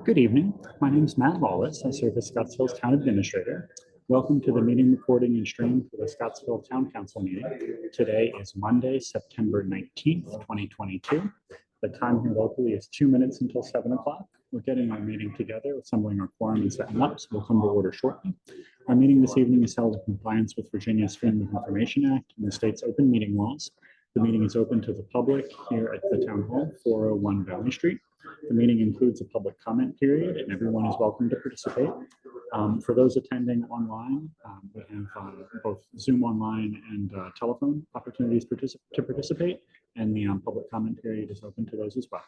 Good evening. My name is Matt Lawless. I serve as Scottsville's Town Administrator. Welcome to the meeting recording and stream for the Scottsville Town Council meeting. Today is Monday, September 19th, 2022. The time here locally is 2 minutes until 7 o'clock. We're getting our meeting together, assembling our quorum and setting up, so we'll come to order shortly. Our meeting this evening is held in compliance with Virginia's Freedom of Information Act and the state's open meeting laws. The meeting is open to the public here at the Town Hall, 401 Valley Street. The meeting includes a public comment period and everyone is welcome to participate. For those attending online, we have both Zoom online and telephone opportunities to participate, and the public comment period is open to those as well.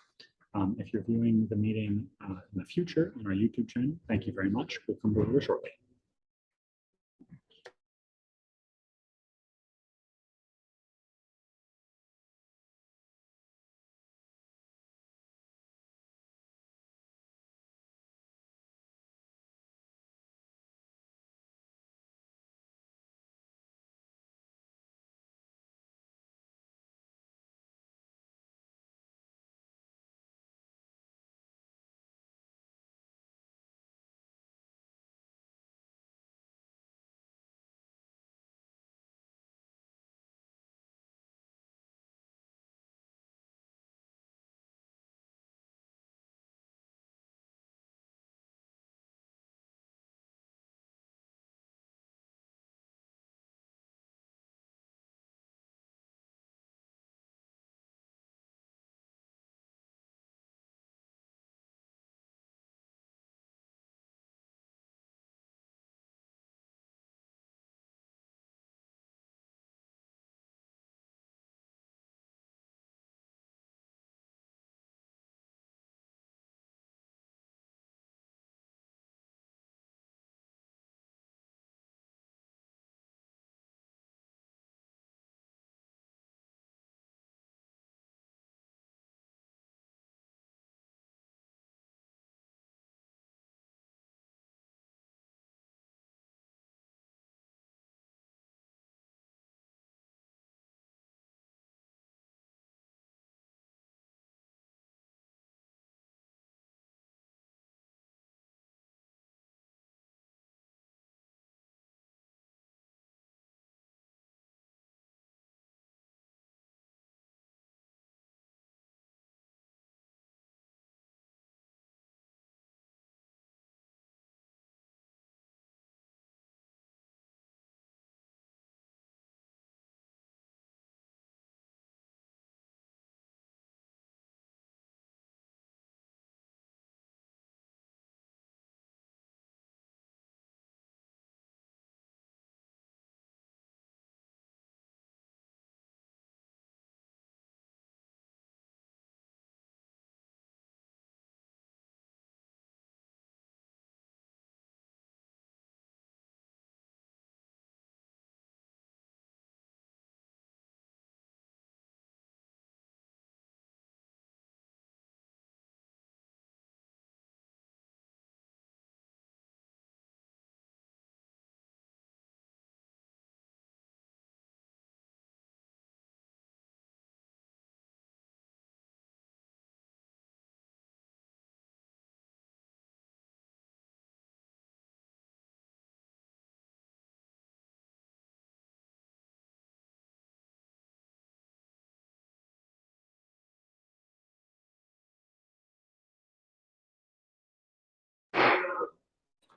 If you're viewing the meeting in the future on our YouTube channel, thank you very much. We'll come over shortly.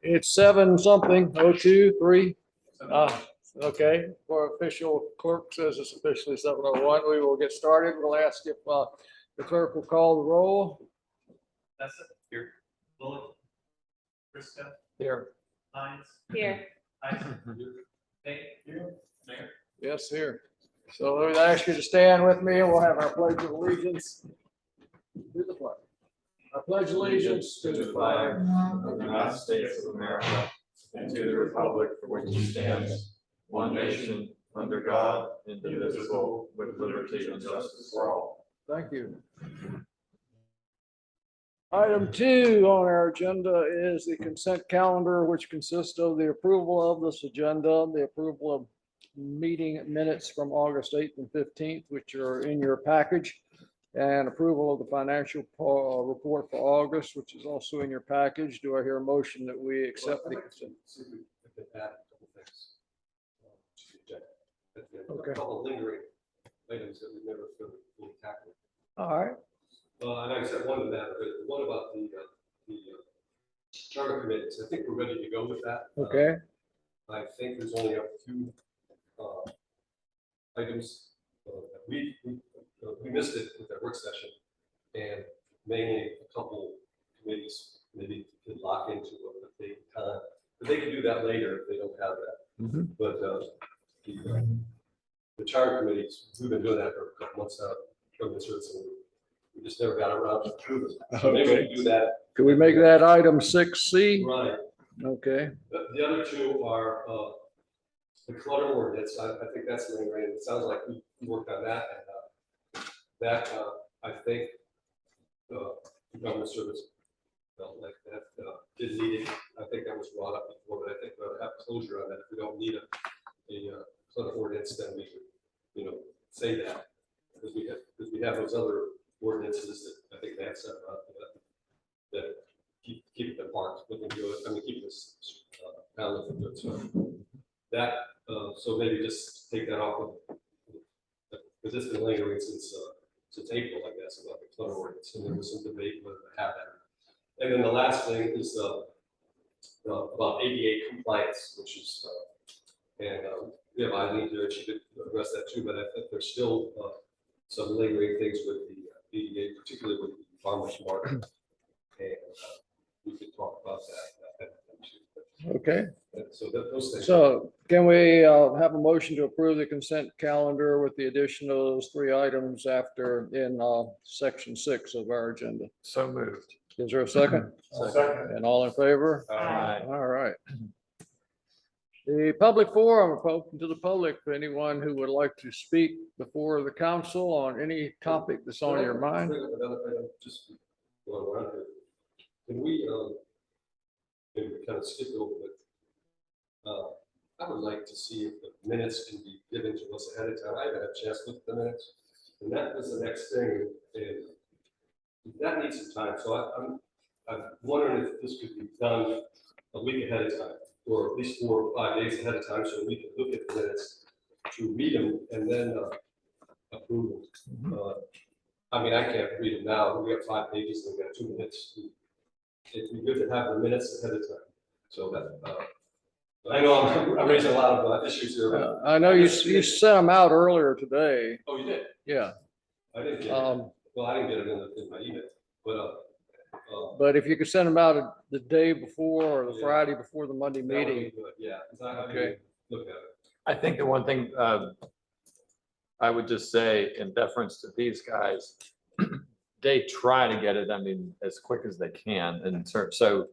It's 7 something, 02:03. Okay, our official clerk says it's officially 7:01. We will get started. We'll ask if the clerk will call the roll. That's it. Here. Bullock. Briscoe. Here. Hines. Here. Here. Mayor. Yes, here. So I would ask you to stand with me and we'll have our pledge of allegiance. To the flag. I pledge allegiance to the flag of the United States of America and to the republic for which it stands, one nation, under God, indivisible, with liberty and justice for all. Thank you. Item 2 on our agenda is the consent calendar, which consists of the approval of this agenda, the approval of meeting minutes from August 8th and 15th, which are in your package, and approval of the financial report for August, which is also in your package. Do I hear a motion that we accept the consent? Okay. A couple lingering items that we never fully tackled. All right. And I said one of that, but what about the charter committees? I think we're ready to go with that. Okay. I think there's only a few items that we missed it with our work session, and mainly a couple committees maybe could lock into a big time, but they can do that later if they don't have that. Mm-hmm. But the charter committees, we've been doing that for a couple months now. We just never got around to approve it. So maybe we can do that. Can we make that item 6C? Right. Okay. The other two are the clutter ordinance. I think that's the main reason. It sounds like we worked on that, and that I think the government service felt like that didn't need it. I think that was brought up before, but I think we'll have closure on that. If we don't need a clutter ordinance, then we could, say that, because we have those other ordinances that I think that's that keep the parks looking good. I mean, keep this town looking good. So that so maybe just take that off because it's been lingering since April, I guess, about the clutter ordinance, and there was some debate whether to have that. And then the last thing is about ADA compliance, which is and we have Eileen here, she could address that too, but I think there's still some lingering things with the ADA, particularly with the farmers market, and we could talk about that. Okay. So those things. So can we have a motion to approve the consent calendar with the addition of those 3 items after in section 6 of our agenda? So moved. Is there a second? Second. And all in favor? Aye. All right. The public forum, open to the public, for anyone who would like to speak before the council on any topic that's on your mind. Just going around here. Can we maybe kind of skip over it? I would like to see if the minutes can be given to us ahead of time. I haven't had a chance to look at the minutes, and that was the next thing, and that needs some time. So I'm wondering if this could be done a week ahead of time, or at least 4 or 5 days ahead of time, so we can look at the minutes to read them and then approve them. I mean, I can't read them now. We have 5 pages and we got 2 minutes. It'd be good to have the minutes ahead of time. So that I know I'm raising a lot of issues here. But I know you sent them out earlier today. oh, you did? Yeah. I didn't get it. Well, I didn't get it in my email, but But if you could send them out the day before or the Yeah. Friday before the Monday that would be meeting. good. Yeah. 'Cause I Okay. didn't look at it. I think the one thing I would just say in deference to these guys, they try to get it, I mean, as quick as they can. And so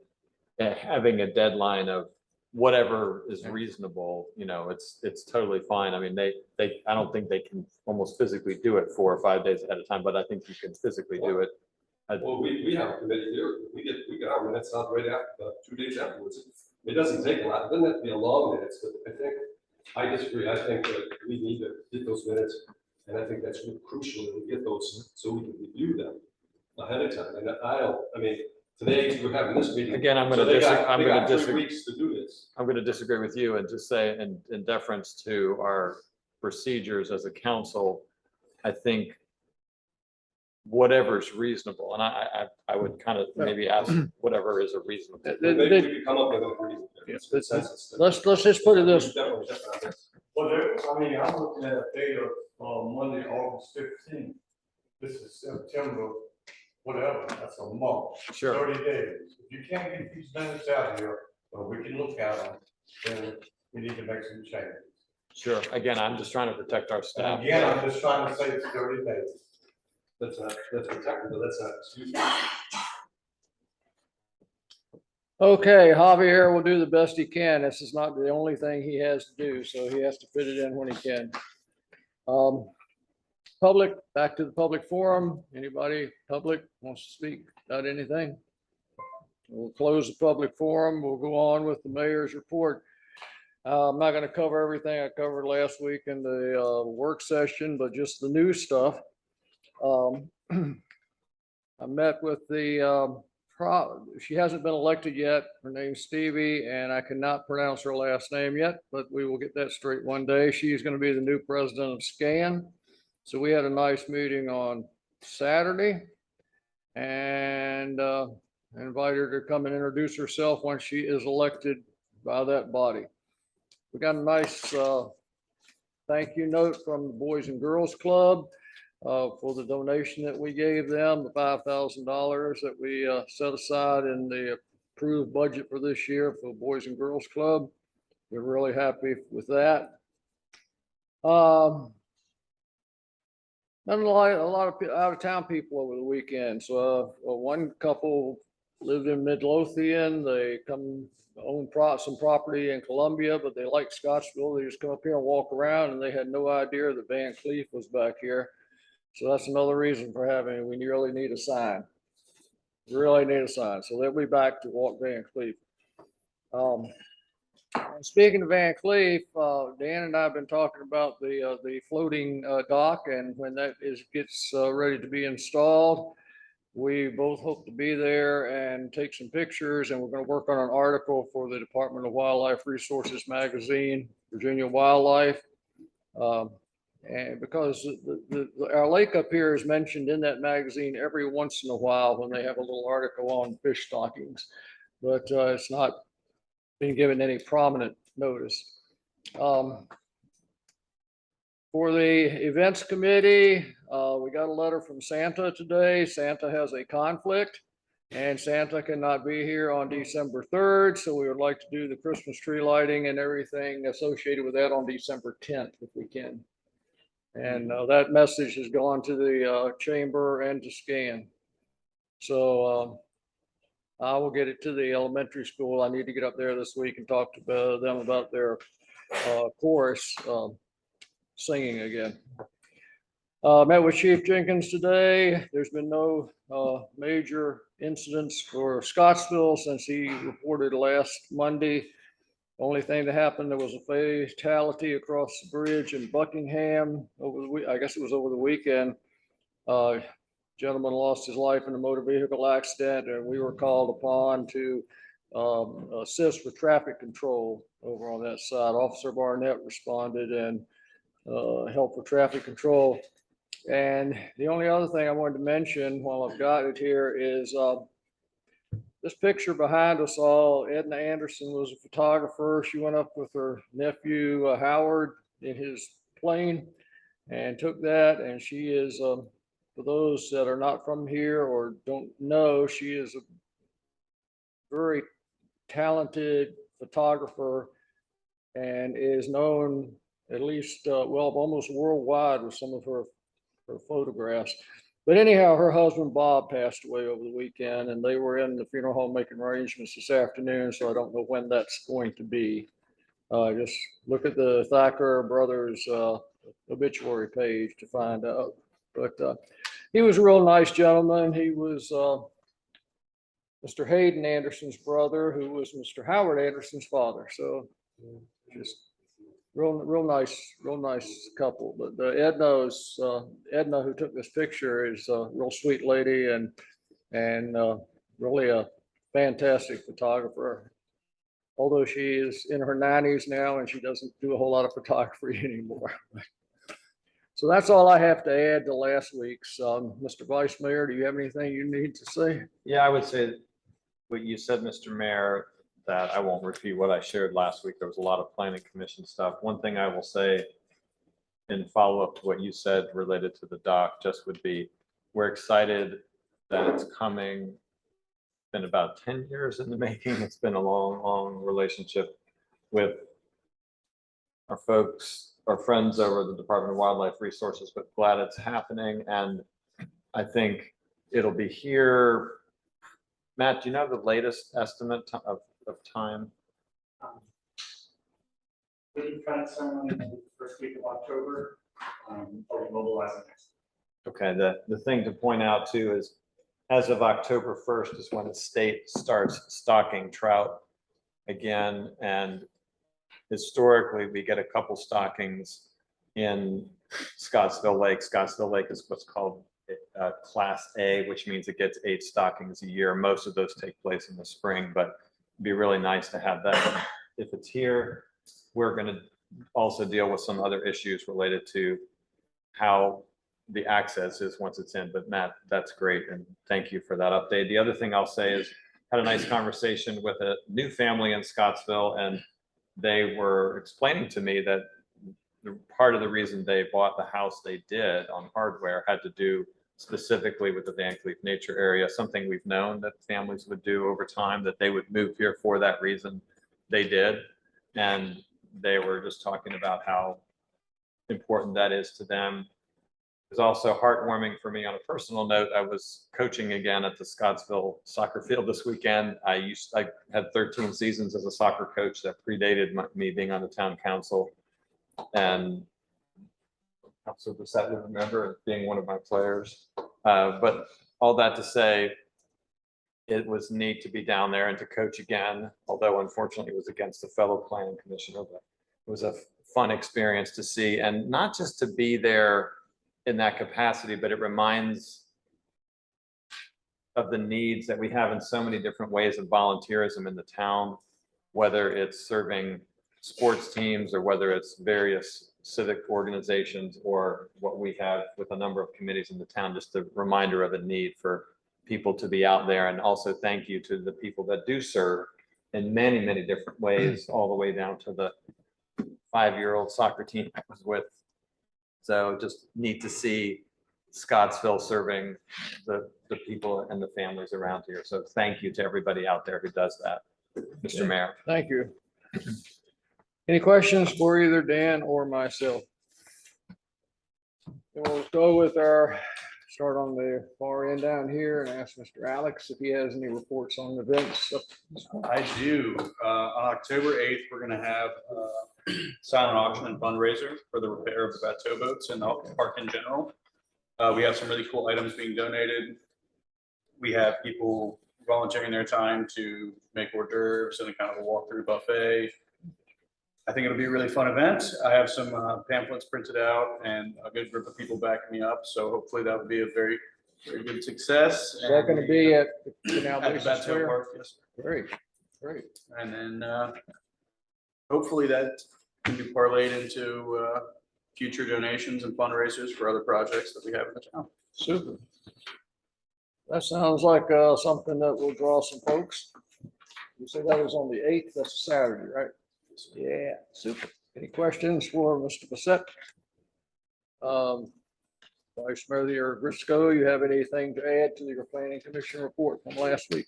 having a deadline of whatever is reasonable, it's totally fine. I mean, I don't think they can almost physically do it 4 or 5 days ahead of time, but I think you can physically do it. Well, we have a committee here. We get our minutes out right after, 2 days afterwards. It doesn't take a lot. It doesn't have to be a long minutes, but I disagree. I think that we need to get those minutes. And I think that's crucial that we get those so we can review them ahead of time. And I mean, today we're having this meeting. Again, I'm so going they to got 3 disagree. weeks to do this. I'm going to disagree with you and just say in deference to our procedures as a council, I think whatever's reasonable, and I would kind of maybe ask whatever is a reasonable. Maybe we could come up with a agreement. Let's just put it this. Definitely on this. Well, I'm looking at a date of Monday, August 15th. This is September, whatever, that's a month. Sure. 30 days. If you can't get these minutes out here, or we can look at them, then we need to make some changes. Sure. Again, I'm just trying to protect our staff. And again, I'm just trying to say it's 30 days. That's technical, that's not excuse. Okay, Javier will do the best he can. This is not the only thing he has to do, so he has to fit it in when he can. Public, back to the public forum. Anybody, public wants to speak about anything? We'll close the public forum. We'll go on with the mayor's report. I'm not going to cover everything I covered last week in the work session, but just the new stuff. I met with the, she hasn't been elected yet. Her name's Stevie, and I cannot pronounce her last name yet, but we will get that straight one day. She's going to be the new president of SCAN. So we had a nice meeting on Saturday, and invited her to come and introduce herself when she is elected by that body. We got a nice thank you note from the Boys and Girls Club for the donation that we gave them, the $5,000 that we set aside in the approved budget for this year for the Boys and Girls Club. We're really happy with that. Not a lot of out of town people over the weekend. So one couple lived in Midlothian. They own some property in Columbia, but they like Scottsville. They just come up here and walk around, and they had no idea that Van Cleef was back here. So that's another reason for having it. We really need a sign. We really need a sign. So they'll be back to walk Van Cleef. Speaking of Van Cleef, Dan and I have been talking about the floating dock, and when that gets ready to be installed, we both hope to be there and take some pictures, and we're going to work on an article for the Department of Wildlife Resources magazine, Virginia Wildlife. And because our lake up here is mentioned in that magazine every once in a while when they have a little article on fish stockings, but it's not been given any prominent notice. For the events committee, we got a letter from Santa today. Santa has a conflict, and Santa cannot be here on December 3rd. So we would like to do the Christmas tree lighting and everything associated with that on December 10th, if we can. And that message has gone to the chamber and to SCAN. So I will get it to the elementary school. I need to get up there this week and talk to them about their chorus singing again. Met with Chief Jenkins today. There's been no major incidents for Scottsville since he reported last Monday. Only thing that happened, there was a fatality across the bridge in Buckingham over the week. I guess it was over the weekend. Gentleman lost his life in a motor vehicle accident, and we were called upon to assist with traffic control over on that side. Officer Barnett responded and helped with traffic control. And the only other thing I wanted to mention while I've got it here is this picture behind us all. Edna Anderson was a photographer. She went up with her nephew Howard in his plane and took that, and she is for those that are not from here or don't know, she is a very talented photographer and is known at least, well, almost worldwide with some of her photographs. But anyhow, her husband Bob passed away over the weekend, and they were in the funeral home making arrangements this afternoon, so I don't know when that's going to be. Just look at the Thacker Brothers obituary page to find out. But he was a real nice gentleman. He was Mr. Hayden Anderson's brother, who was Mr. Howard Anderson's father. So just real nice couple. But Edna, who took this picture, is a real sweet lady and really a fantastic photographer. Although she is in her 90s now and she doesn't do a whole lot of photography anymore. So that's all I have to add to last week's. Mr. Vice Mayor, do you have anything you need to say? Yeah, I would say what you said, Mr. Mayor, that I won't repeat what I shared last week. There was a lot of planning commission stuff. One thing I will say in follow up to what you said related to the dock just would be, we're excited that it's coming. It's been about 10 years in the making. It's been a long relationship with our folks, our friends over the Department of Wildlife Resources, but glad it's happening. And I think it'll be here. Matt, do you know the latest estimate of time? We try to ceremony in the first week of October, or mobilizing next. Okay, the thing to point out too is, as of October 1st is when the state starts stocking trout again. And historically, we get a couple stockings in Scottsville Lake. Scottsville Lake is what's called Class A, which means it gets 8 stockings a year. Most of those take place in the spring, but it'd be really nice to have that. If it's here, we're going to also deal with some other issues related to how the access is once it's in. But Matt, that's great, and thank you for that update. The other thing I'll say is, had a nice conversation with a new family in Scottsville, and they were explaining to me that part of the reason they bought the house they did on hardware had to do specifically with the Van Cleef nature area, something we've known that families would do over time, that they would move here for that reason. They did. And they were just talking about how important that is to them. It was also heartwarming for me on a personal note. I was coaching again at the Scottsville soccer field this weekend. I had 13 seasons as a soccer coach that predated me being on the town council. And Councilor Bissett would remember being one of my players. But all that to say, it was neat to be down there and to coach again, although unfortunately it was against a fellow planning commissioner. But it was a fun experience to see, and not just to be there in that capacity, but it reminds of the needs that we have in so many different ways of volunteerism in the town, whether it's serving sports teams or whether it's various civic organizations or what we have with a number of committees in the town. Just a reminder of a need for people to be out there. And also thank you to the people that do serve in many, many different ways, all the way down to the 5-year-old soccer team I was with. So just neat to see Scottsville serving the people and the families around here. So thank you to everybody out there who does that, Mr. Mayor. Thank you. Any questions for either Dan or myself? And we'll go with start on the far end down here and ask Mr. Alex if he has any reports on events. I do. On October 8th, we're going to have silent auction and fundraiser for the repair of the bateau boats and the park in general. We have some really cool items being donated. We have people volunteering their time to make hors d'oeuvres and a kind of a walkthrough buffet. I think it'll be a really fun event. I have some pamphlets printed out and a good group of people backing me up. So hopefully that will be a very, very good success. Is that going to be at the Canal At the Basin bateau Square? park, yes. Great, great. And then hopefully that can be parlayed into future donations and fundraisers for other projects that we have in the town. Super. That sounds like something that will draw some folks. You said that was on the 8th, that's a Saturday, right? Yeah, super. Any questions for Mr. Bissett? Vice Mayor Briscoe, you have anything to add to your planning commission report from last week?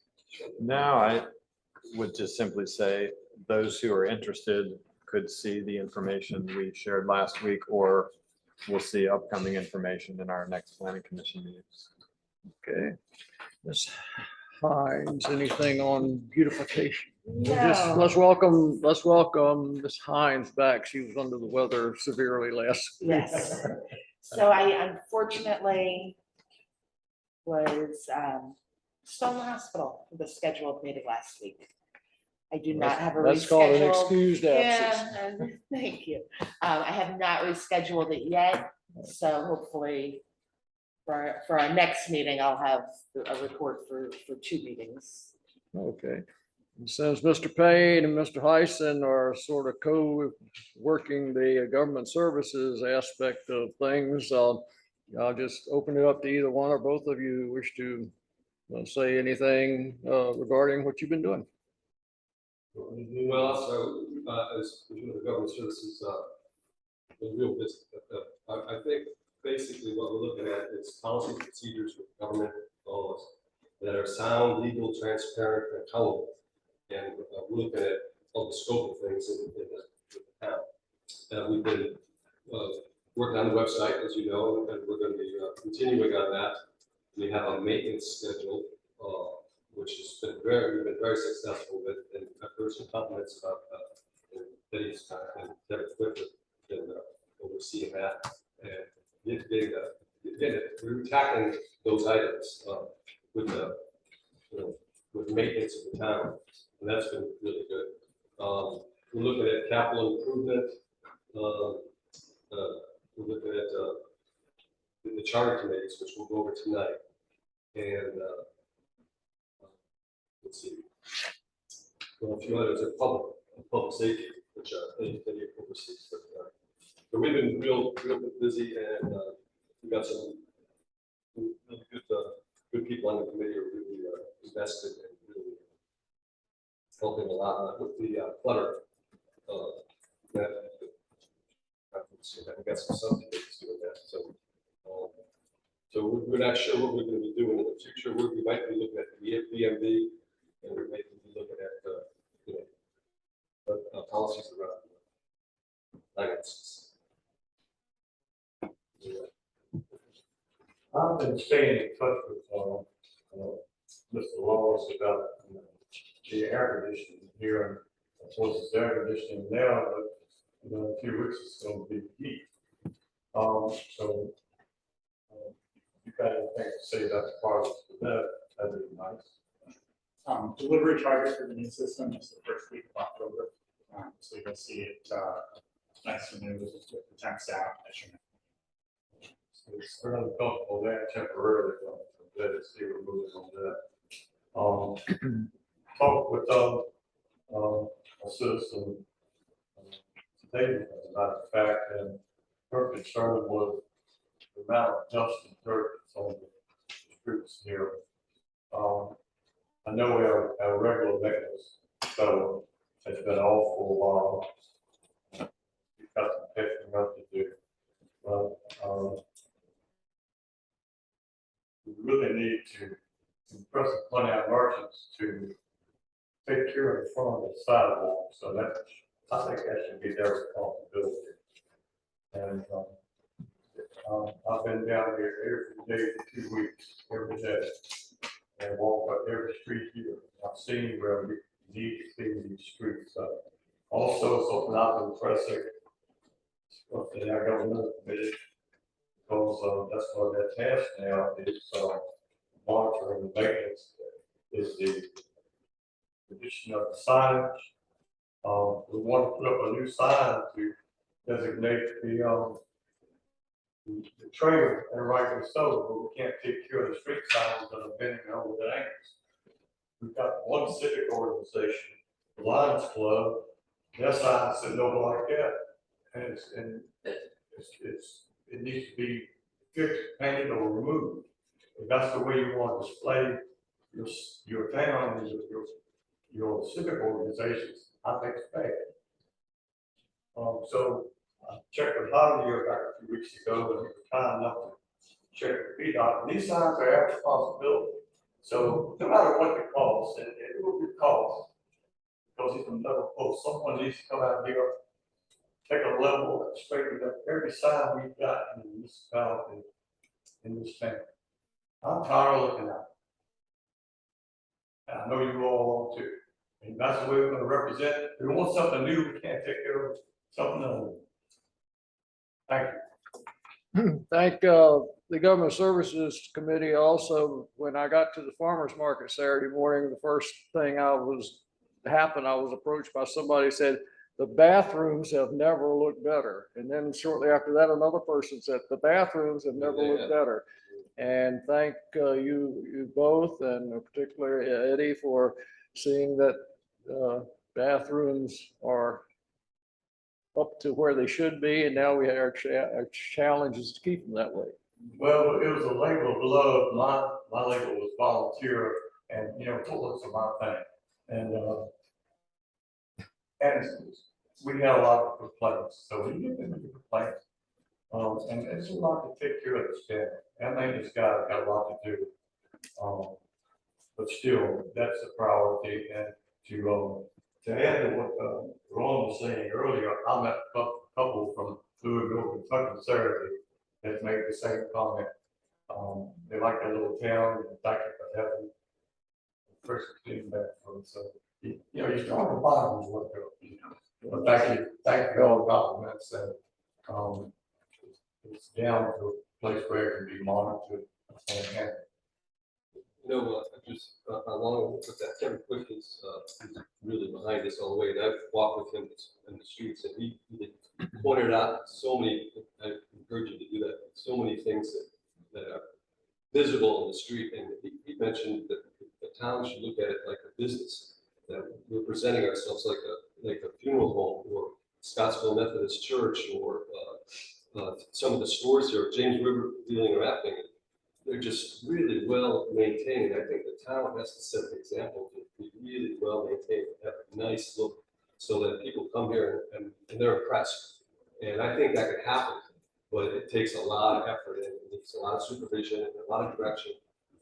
No, I would just simply say those who are interested could see the information we shared last week, or we'll see upcoming information in our next planning commission meetings. Okay. Ms. Hines, anything on beautification? No. Let's welcome Ms. Hines back. She was under the weather severely last week. Yes. So I unfortunately was still in the hospital for the scheduled meeting last week. I do not have a rescheduled. That's called an excused absence. Yeah, thank you. I have not rescheduled it yet, so hopefully for our next meeting, I'll have a report for 2 meetings. Okay. And since Mr. Payne and Mr. Heisen are sort of co-working the government services aspect of things, I'll just open it up to either one or both of you who wish to say anything regarding what you've been doing. Well, so as the government services, the real business, I think basically what we're looking at is policy procedures with government laws that are sound, legal, transparent, and accountable. And we're looking at all the scope of things in the town. We've been working on the website, as you know, and we're going to be continuing on that. We have a maintenance schedule, which has been we've been very successful with, and I've heard some compliments about Betty's and Deborah Clifford in overseeing that. And we're tackling those items with with maintenance of the town, and that's been really good. We're looking at capital improvement. We're looking at the charter committees, which we'll go over tonight. And let's see. Well, a few others are public safety, which any overseas. But we've been real busy, and we've got some really good people on the committee who are really invested and really helping a lot with the clutter. That we got some subcommittees doing that. So we're not sure what we're going to be doing in the future. We might be looking at the VMB, and we might be looking at policies around finances. I've been staying in touch with Mr. Laws about the air conditioning here. Of course, it's air conditioning now, but in a few weeks it's going to be heat. So you got anything to say about the progress with that? That'd be nice. Delivery charges for the new system is the first week of October. So you'll see it nice and new with the temps out measurement. So it's fairly comfortable there temporarily. Let us see what moves on that. Talk with a citizen today about the fact that her concern was the amount of dust and dirt that's on the streets here. I know our regular maintenance fellow has been off for a while. We've got some catching up to do. But we really need to impress upon our merchants to take care of the front of the sidewalk. So that, I think that should be their responsibility. And I've been down here every day for 2 weeks, every day, and walk up every street here. I've seen where we need to clean these streets up. Also, something I've been pressing, something I got another committee, because that's what their task now is monitoring the maintenance, is the condition of the signage. We want to put up a new sign to designate the trail, and rightly so, but we can't take care of the street signs that are bending over the angles. We've got one civic organization, the Lions Club, their sign's sitting over like that, and it needs to be fixed, painted, or removed. If that's the way you want to display your town and your civic organizations, I think it's bad. So I checked with Javier back a few weeks ago, and he was kind enough to check with VDOT, and these signs are our responsibility. So no matter what the cost, and it will be cost, because it's another post, someone needs to come out here, take a level and straighten up every sign we've got in the municipality in this town. I'm tired of looking at it. And I know you all want to. And that's the way we're going to represent it. If we want something new, we can't take care of something else. Thank you. Thank the Government Services Committee also. When I got to the farmer's market Saturday morning, the first thing I was approached by somebody who said, the bathrooms have never looked better. And then shortly after that, another person said, the bathrooms have never looked better. And thank you both, and particularly Eddie, for seeing that bathrooms are up to where they should be, and now we have our challenges to keep them that way. Well, it was a labor of love. My labor was volunteer, and toilets are my thing. And we had a lot of complaints, so we get into the complaints. And it's a lot to take care of the staff. And maintenance guys got a lot to do. But still, that's a priority. And to add to what Ron was saying earlier, I met a couple from Louisville, Kentucky Saturday that made the same comment. They like their little town, and thank you for having the first team back from. So you start at the bottom is what But thank you for all the compliments, and it's down to a place where it can be monitored and along with that, Kevin Quick is really behind this all the way, and I've walked with him in the streets, and he pointed out so many, I encourage you to do that, so many things that visible in the street. And he mentioned that the town should look at it like a business, that we're presenting ourselves like a funeral home or Scottsville Methodist Church or some of the stores here, James River Dealing and Wrapping. They're just really well maintained. I think the town has to set the example to be really well maintained, have a nice look, so that people come here and they're impressed. And I think that could happen, but it takes a lot of effort and it needs a lot of supervision and a lot of direction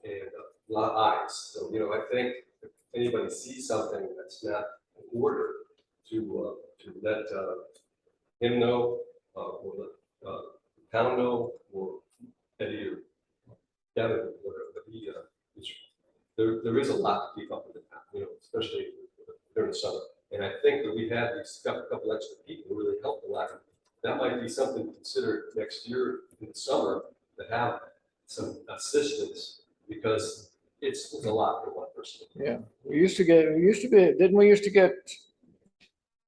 and a lot of eyes. So, you know, I think if anybody sees something that's not in order, to let him know, or let town know, or Eddie or Kevin, or whatever, but there is a lot to keep up with the town, you know, especially during the summer. And I think that we had these couple extra people who really helped a lot. That might be something to consider next year in the summer, to have some assistance, because it's a lot for one person. Yeah, didn't we used to get,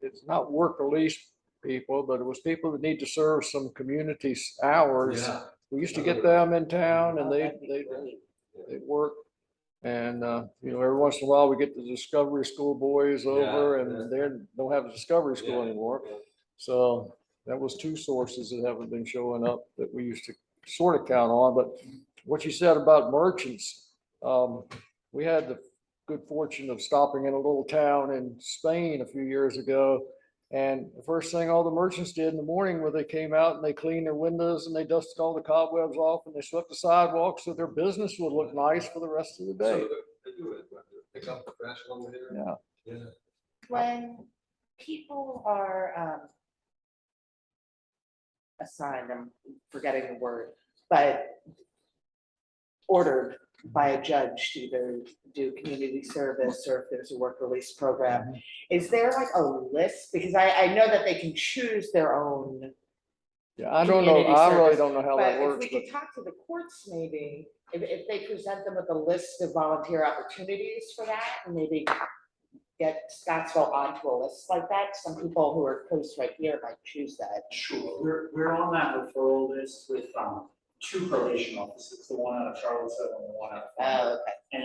it's not work release people, but it was people that need to serve some community hours. Yeah. We used to get them in town and they'd work. And, you know, every once in a while we get the Discovery School boys over and they don't have a Discovery School anymore. So that was two sources that haven't been showing up that we used to sort of count on. But what you said about merchants, we had the good fortune of stopping in a little town in Spain a few years ago. And the first thing all the merchants did in the morning was they came out and they cleaned their windows and they dusted all the cobwebs off and they swept the sidewalks so their business would look nice for the rest of the day. So they do it, pick up the trash along the way. Yeah. When people are assigned, I'm forgetting the word, but ordered by a judge to either do community service or if there's a work release program, is there like a list? Because I know that they can choose their own. Yeah, I don't know. Community I really service, don't know how But that if works. we could talk to the courts, maybe, if they present them with a list of volunteer opportunities for that, and maybe get Scottsville onto a list like that. Some people who are close right here might choose that. Sure, we're on that referral list with two probation offices, the one out of Charlottesville and the one out of Florida. Oh, okay. And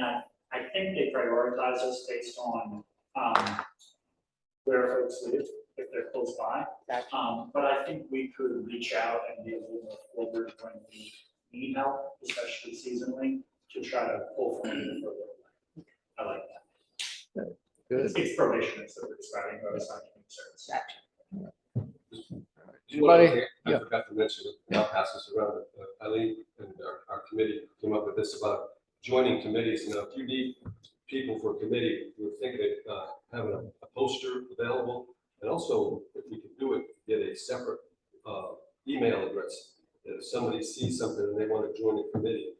I think they prioritize us based on where folks live, if they're close by. Gotcha. But I think we could reach out and be a little more forward when we need help, especially seasonally, to try to pull from it further. I like that. Good. It's probation instead of describing the assigned service. Anybody? I forgot to mention, I'll pass this around. Eileen and our committee came up with this about joining committees. You know, if you need people for a committee, we're thinking of having a poster available. And also, if we could do it, get a separate email address. That if somebody sees something and they want to join a committee,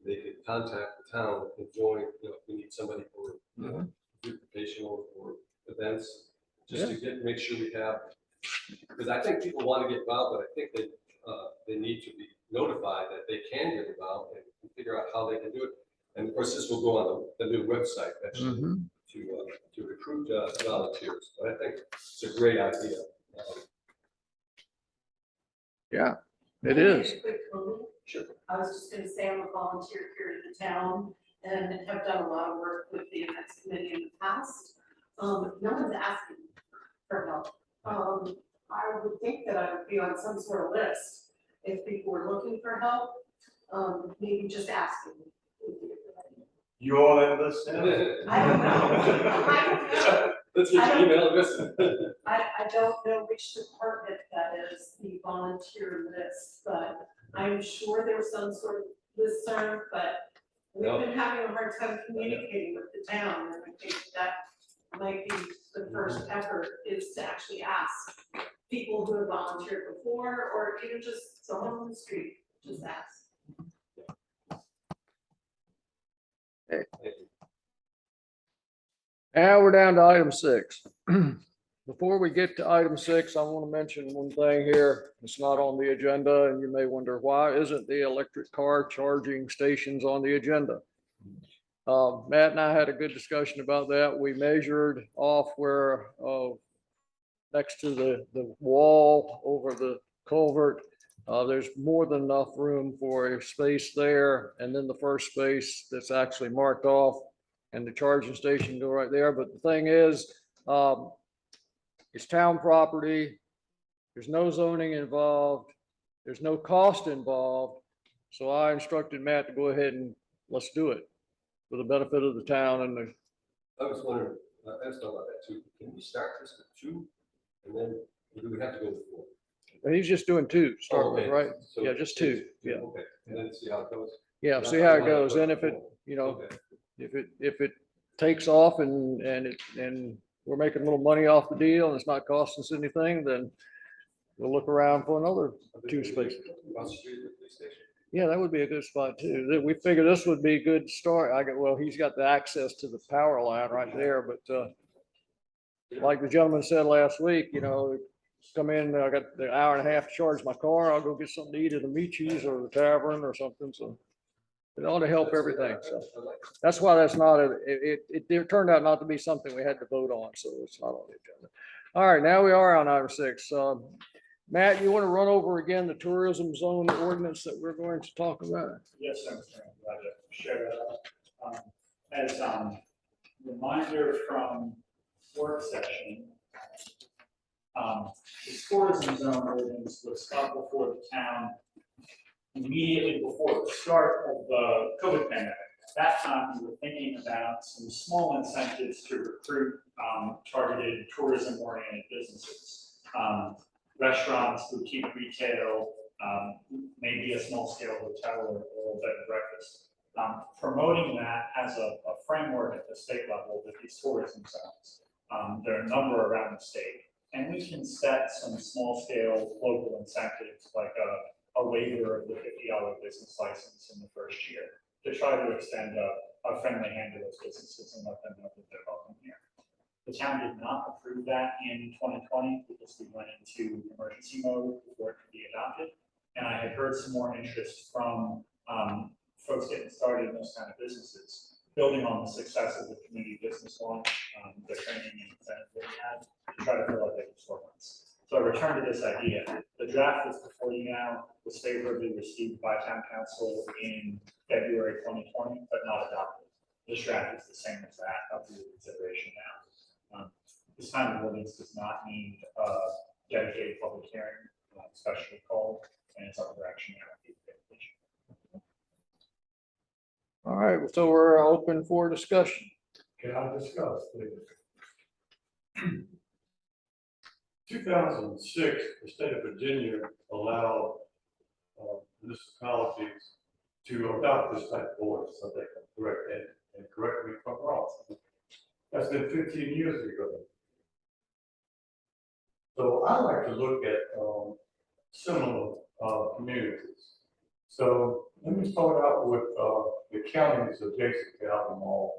they could contact the town and join. You know, if we need somebody for beautification or events, just to make sure we have. Because I think people want to get involved, but I think they need to be notified that they can get involved and figure out how they can do it. And of course, this will go on the new website actually to recruit volunteers. But I think it's a great idea. Yeah, it is. Sure. I was just gonna say I'm a volunteer here at the town and have done a lot of work with the events committee in the past. No one's asking for help. I would think that I would be on some sort of list if people were looking for help, maybe just asking. You all that list? I don't know. I don't know. Let's get your email address. I don't know which department that is, the volunteer list, but I'm sure there's some sort of listserv, but we've been having a hard time communicating with the town, and I think that might be the first effort, is to actually ask people who have volunteered before, or even just someone on the street, just ask. Now we're down to item 6. Before we get to item 6, I want to mention one thing here. It's not on the agenda, and you may wonder why isn't the electric car charging stations on the agenda? Matt and I had a good discussion about that. We measured off where next to the wall over the culvert, There's more than enough room for a space there, and then the first space that's actually marked off, and the charging station go right there. But the thing is, it's town property. There's no zoning involved. There's no cost involved. So I instructed Matt to go ahead and let's do it for the benefit of the town and the, I was wondering, I was talking about that too. Can we start this with 2? And then or do we have to go with 4? and he's just doing 2 to start with, Okay, right? so Yeah, just 2. Yeah. Okay, and then see how it goes. Yeah, I see thought how we it wanted to goes. put And if it, 4. you know, Okay. if it takes off and we're making a little money off the deal and it's not costing us anything, then we'll look around for another 2 spaces. Across the street of the police station. Yeah, that would be a good spot too. We figure this would be a good start. Well, he's got the access to the power line right there, but like the gentleman said last week, you know, come in, I got the hour and a half to charge my car. I'll go get something to eat at the Michi's or the tavern or something. So it ought to help everything. So that's why that's not it turned out not to be something we had to vote on. So it's not on the agenda. All right, now we are on item 6. Matt, you want to run over again the tourism zone ordinance that we're going to talk about? Yes, I'm glad to share that. As reminder from work session, the tourism zone ordinance was up before the town immediately before the start of the COVID pandemic. At that time, we were thinking about some small incentives to recruit targeted tourism-oriented businesses. Restaurants, boutique retail, maybe a small-scale hotel or bed and breakfast. Promoting that as a framework at the state level with these tourism zones. There are a number around the state, and we can set some small-scale local incentives like a waiver of the $50 business license in the first year to try to extend a friendly hand to those businesses and let them know that they're welcome here. The town did not approve that in 2020 because we went into emergency mode before it could be adopted. And I had heard some more interest from folks getting started in those kind of businesses, building on the success of the community business launch, the training and incentive that we had to try to fill out their storefronts. So I returned to this idea. The draft that's before you now was favorably received by town council in February 2020, but not adopted. This draft is the same as that, up to your consideration now. This time the ordinance does not need a dedicated public hearing, specially called, and it's up for action now. All right, so we're open for discussion. Can I discuss, please? 2006, the state of Virginia allowed municipalities to adopt this type of ordinance, so they can correct it and correct me if I'm wrong. That's been 15 years ago. So I like to look at similar communities. So let me start out with the counties adjacent to Albemarle.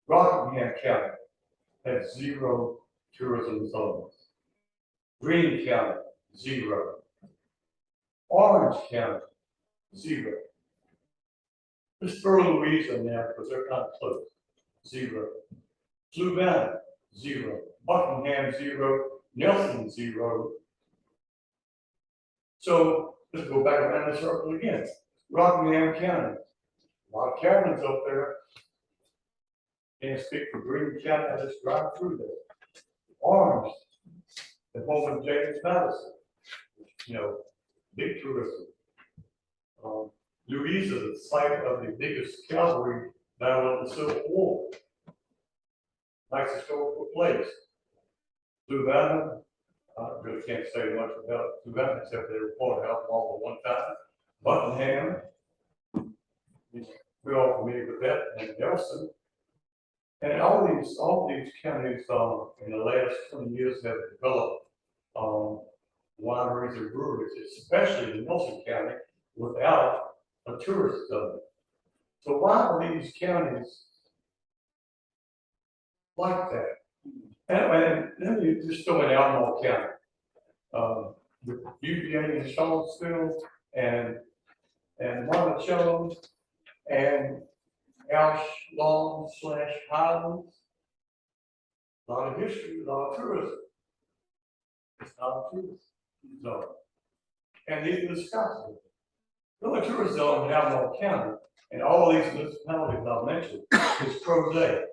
Rockingham County has 0 tourism zones. Greene County, 0. Orange County, 0. Let's throw Louise in there because they're kind of close, 0. Fluvanna, 0. Buckingham, 0. Nelson, 0. So let's go back around the circle again. Rockingham County, a lot of cabins up there. Can't speak for Greene County, I just drive through there. Orange, the home of James Madison, you know, big tourism. Louisa, the site of the biggest cavalry battle of the Civil War. Nice historical place. Fluvanna, I really can't say much about Fluvanna except they reported alcohol at one time. Buckingham, we're all familiar with that, and Nelson. And all these counties in the last 20 years have developed wineries and breweries, especially in Nelson County, without a tourist zone. So why are these counties like that? And let me just throw in Albemarle County. With UVA in Charlottesville and Monticello and Ashlong/Highlands. A lot of history, a lot of tourism. It's not a tourist zone. and these are the Scottsville. The only tourist zone in Albemarle County, and all these municipalities I mentioned, is Crozet.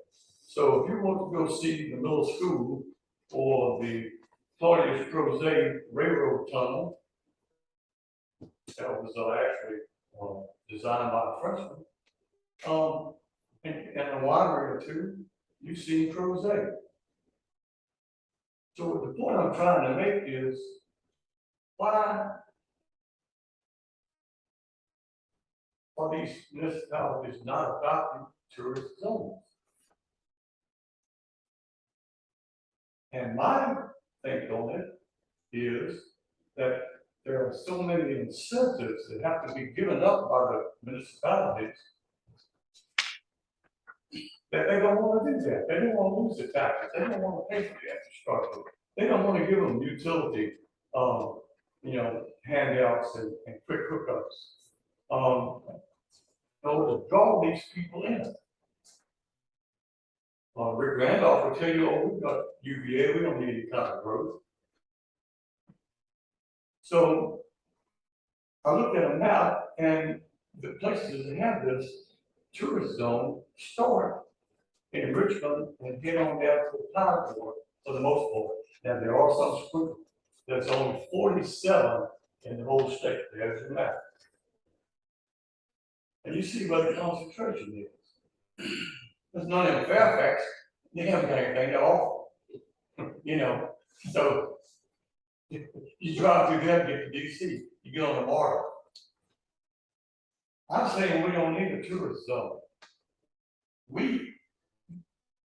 So if you want to go see the middle school or the Claudius Crozet Railroad Tunnel, that was actually designed by a Frenchman, and a library or two, you've seen Crozet. So the point I'm trying to make is, why are these municipalities not adopting tourist zones? And my take on it is that there are so many incentives that have to be given up by the municipalities that they don't want to do that. They don't want to lose the taxes. They don't want to pay for the infrastructure. They don't want to give them utility, handouts and quick hookups. To draw these people in. Rick Randolph will tell you, oh, we've got UVA, we don't need any kind of growth. So I looked at a map, and the places that have this tourist zone start in Richmond and get on down to the Power Board for the most part. Now, there are some schools, there's only 47 in the whole state. There's the map. And you see where the concentration is. There's none in Fairfax. They haven't got anything to offer. So you drive through there, get to DC, you get on the border. I'm saying we don't need a tourist zone.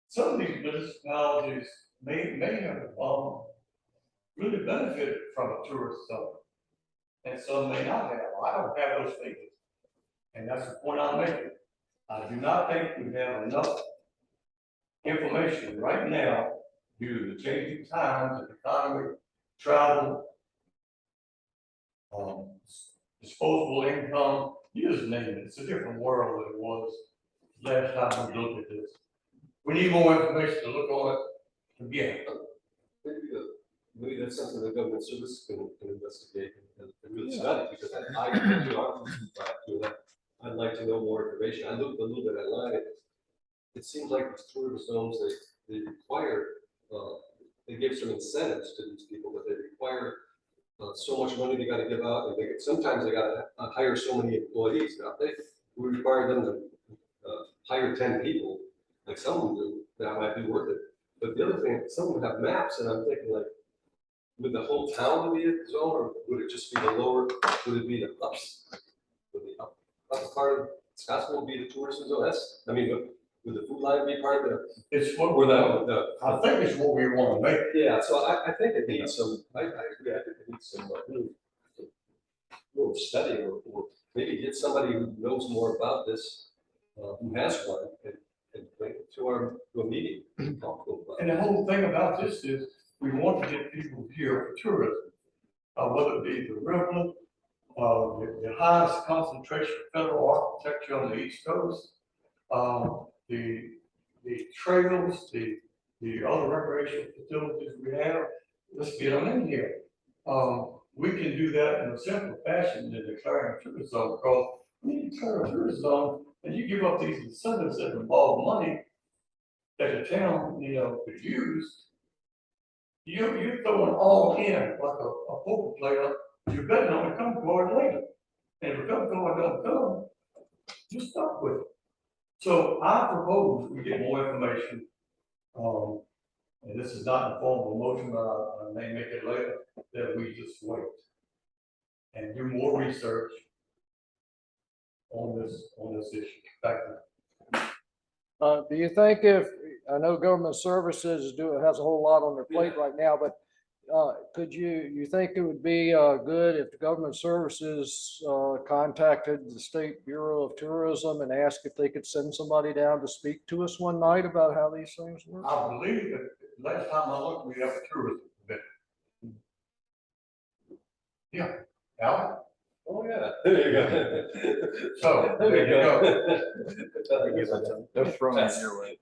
Some of these municipalities may have really benefited from a tourist zone, and some may not have. I don't have those figures. And that's the point I'm making. I do not think we have enough information right now due to the changing times of economy, travel, disposable income, you just name it. It's a different world than it was last time we looked at this. We need more information to look on it again. Maybe that's something the government service can investigate and really study, because I'd like to know more information. I looked a little bit online. It seems like these tourist zones, they require, they give some incentives to these people, but they require so much money they got to give out, and sometimes they got to hire so many employees. Now, we require them to hire 10 people, like some of them do, that might be worth it. But the other thing, some of them have maps, and I'm thinking, like, would the whole town be a zone, or would it just be the lower? Would it be the ups? Would the up part of Scottsville be the tourism zone? Would the food line be part of the? It's what Or I think it's what we want to make. Yeah, so I think it needs some. I agree. I think it needs some little study, or maybe get somebody who knows more about this, who has one, and bring it to a meeting. And the whole thing about this is, we want to get people here for tourism, whether it be the river, the highest concentration of federal architecture on the East Coast, the trails, the other recreational facilities we have. Let's get them in here. We can do that in a simple fashion than declaring a tourist zone, because when you declare a tourist zone and you give up these incentives that involve money that the town, could use, you're throwing all in like a poker player. You're betting on the come card later. And if the come card don't come, you're stuck with it. So I propose we get more information. And this is not in the form of a motion, but I may make it later, that we just wait and do more research on this issue. Thank you. Do you think I know government services has a whole lot on their plate right now, but could you think it would be good if the government services contacted the State Bureau of Tourism and asked if they could send somebody down to speak to us one night about how these things work? I believe that last time I looked, we have a tourism event. Yeah, Alan? Oh, yeah. There you go. So, there you go. They're throwing it your way.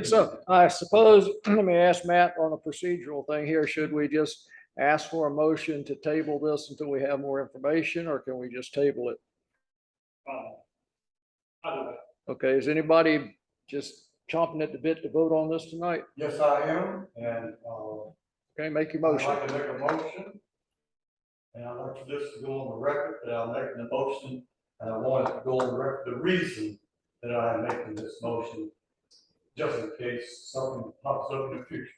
So I suppose, let me ask Matt on a procedural thing here. Should we just ask for a motion to table this until we have more information, or can we just table it? Okay, is anybody just chomping at the bit to vote on this tonight? Yes, I am, and, Okay, make your I'd motion. like to make a motion. And I'd like for this to go on the record that I'm making the motion, and I want it to go on the record, the reason that I am making this motion, just in case something pops up in the future.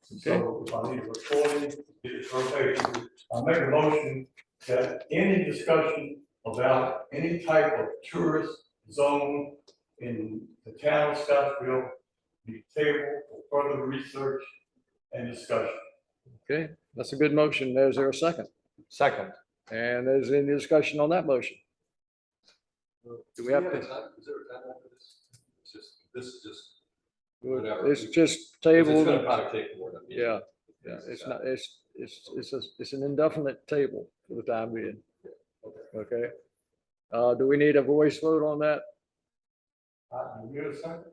So if I need a recording, it's rotation. I make a motion that any discussion about any type of tourist zone in the town of Scottsville be tabled for further research and discussion. Okay, that's a good motion. Is there a second? Second. And is there any discussion on that motion? Do we have a to? time, is there a timeline for this? It's just, this is just whatever. It's just It's tabled. gonna probably take more than. Yeah, yeah, it's not, it's an indefinite table for the time being. Okay. Do we need a voice vote on that? You a second?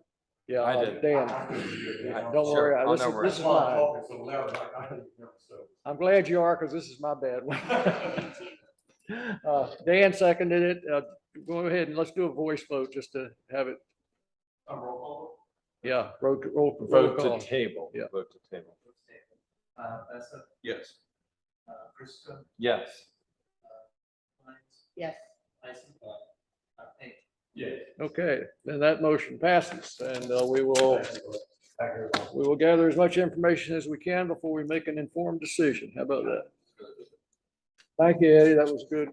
Yeah, I did. Dan, don't Sure. worry, Oh, this no is, worries. this is mine. Talking so loud, I can't hear, so. I'm glad you are, because this is my bad one. Dan seconded it. Go ahead and let's do a voice vote just to have it. Yeah, roll Vote call. to table. Yeah. Vote to table. Yes. Yes. Yes. Yeah. Okay, then that motion passes, and we will gather as much information as we can before we make an informed decision. How about that? Thank you, Eddie. That was good.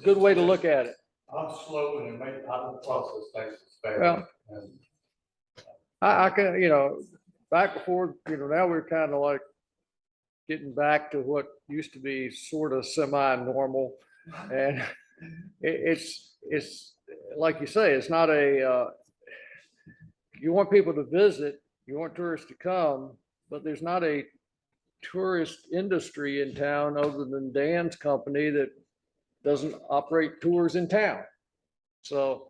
Good way to look at it. I'm slow and I don't process things as fast. Well, And I can, back before, now we're kind of like getting back to what used to be sort of semi-normal. And it's like you say, it's not you want people to visit, you want tourists to come, but there's not a tourist industry in town other than Dan's company that doesn't operate tours in town. So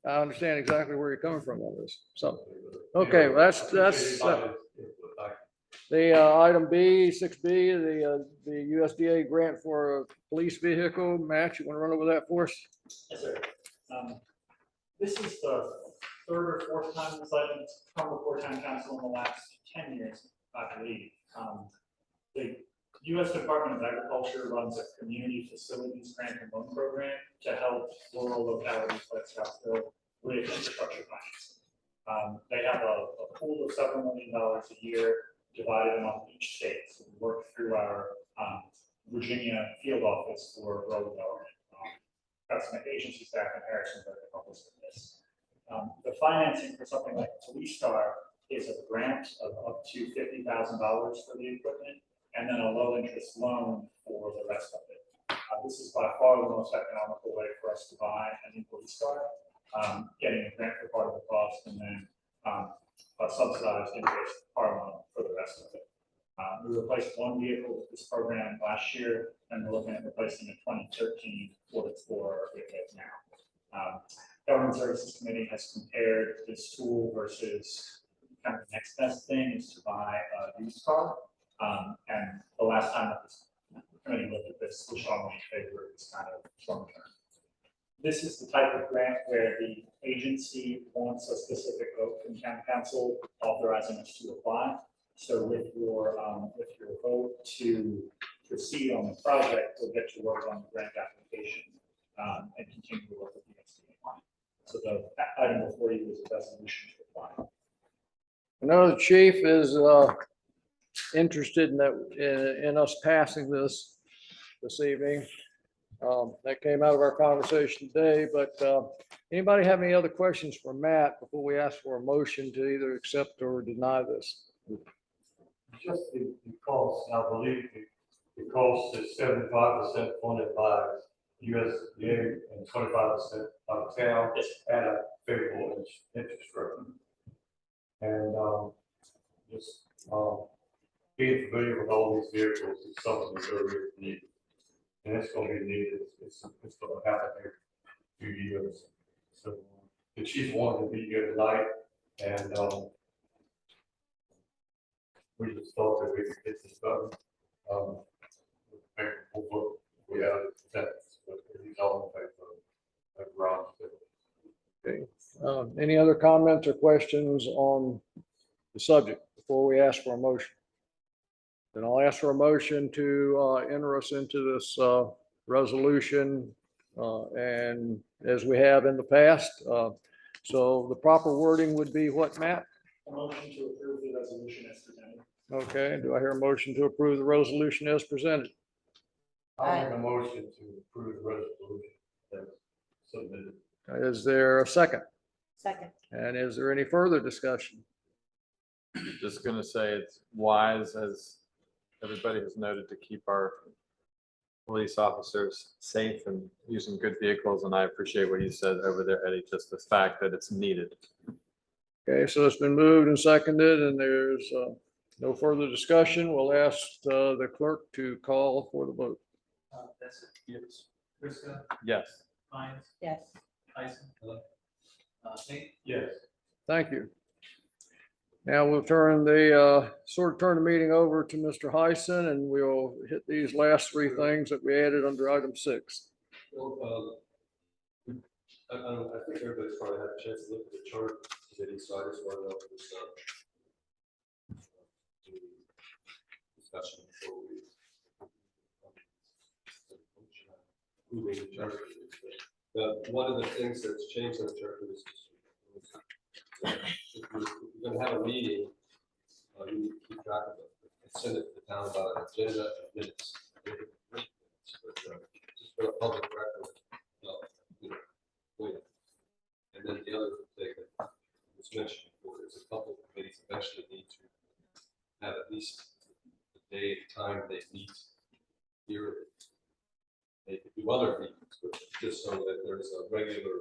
I understand exactly where you're coming from on this. So, okay, well, that's the item B, 6B, the USDA grant for a police vehicle. Matt, you want to run over that for us? Yes, sir. This is the third or fourth time this item's come before town council in the last 10 years, I believe. The U.S. Department of Agriculture runs a community facilities grant and loan program to help rural localities like Scottsville with infrastructure financing. They have a pool of several $7 million a year divided among each state. So we work through our Virginia field office for rural development. Got some agency staff in Harrisonburg to help us with this. The financing for something like a police car is a grant of up to $50,000 for the equipment, and then a low interest loan for the rest of it. This is by far the most economical way for us to buy a new police car, getting a grant for part of the cost and then a subsidized interest car loan for the rest of it. We replaced one vehicle with this program last year, and we're looking at replacing a 2013 Ford Explorer with it now. Government Services Committee has compared this tool versus kind of the next best thing is to buy a used car. And the last time that this committee looked at this, we strongly favor this kind of long term. This is the type of grant where the agency wants a specific vote from town council authorizing us to apply. So with your vote to proceed on the project, we'll get to work on the grant application and continue to work with the SDA. So the item before you is a resolution to apply. I know the chief is interested in that, in us passing this evening. That came out of our conversation today, but anybody have any other questions for Matt before we ask for a motion to either accept or deny this? just the cost, I believe the cost is 75% funded by USDA and 25% by the town at a favorable interest rate. And just being familiar with all these vehicles is something that's really needed. And it's going to be needed. It's going to happen here in a few years. So the chief wanted to be here tonight, and we just thought that we could get this done. Maybe we'll vote, we have it, but he's all in favor of Ron. Any other comments or questions on the subject before we ask for a motion? Then I'll ask for a motion to enter us into this resolution and as we have in the past. So the proper wording would be what, Matt? A motion to approve the resolution as presented. Okay, do I hear a motion to approve the resolution as presented? I'll make a motion to approve the resolution that's submitted. Is there a second? Second. And is there any further discussion? Just gonna say it's wise, as everybody has noted, to keep our police officers safe and using good vehicles. And I appreciate what you said over there, Eddie, just the fact that it's needed. Okay, so it's been moved and seconded and there's no further discussion. We'll ask the clerk to call for the vote. Yes. Krista, Yes. Hines, Yes. Tyson. Tate. Yes. Thank you. Now we'll turn the meeting over to Mr. Heisen and we'll hit these last three things that we added under item 6. Well, I think everybody's probably had a chance to look at the chart today, so I just want to know if there's discussion before we. Moving the chart. One of the things that's changed in the chart is if we're going to have a meeting, you need to keep track of it. Send it to the town about an agenda and minutes. Just for a public record. And then the other thing that was mentioned before is a couple of committees eventually need to have at least the day and time they meet here. They could do other meetings, but just so that there's a regular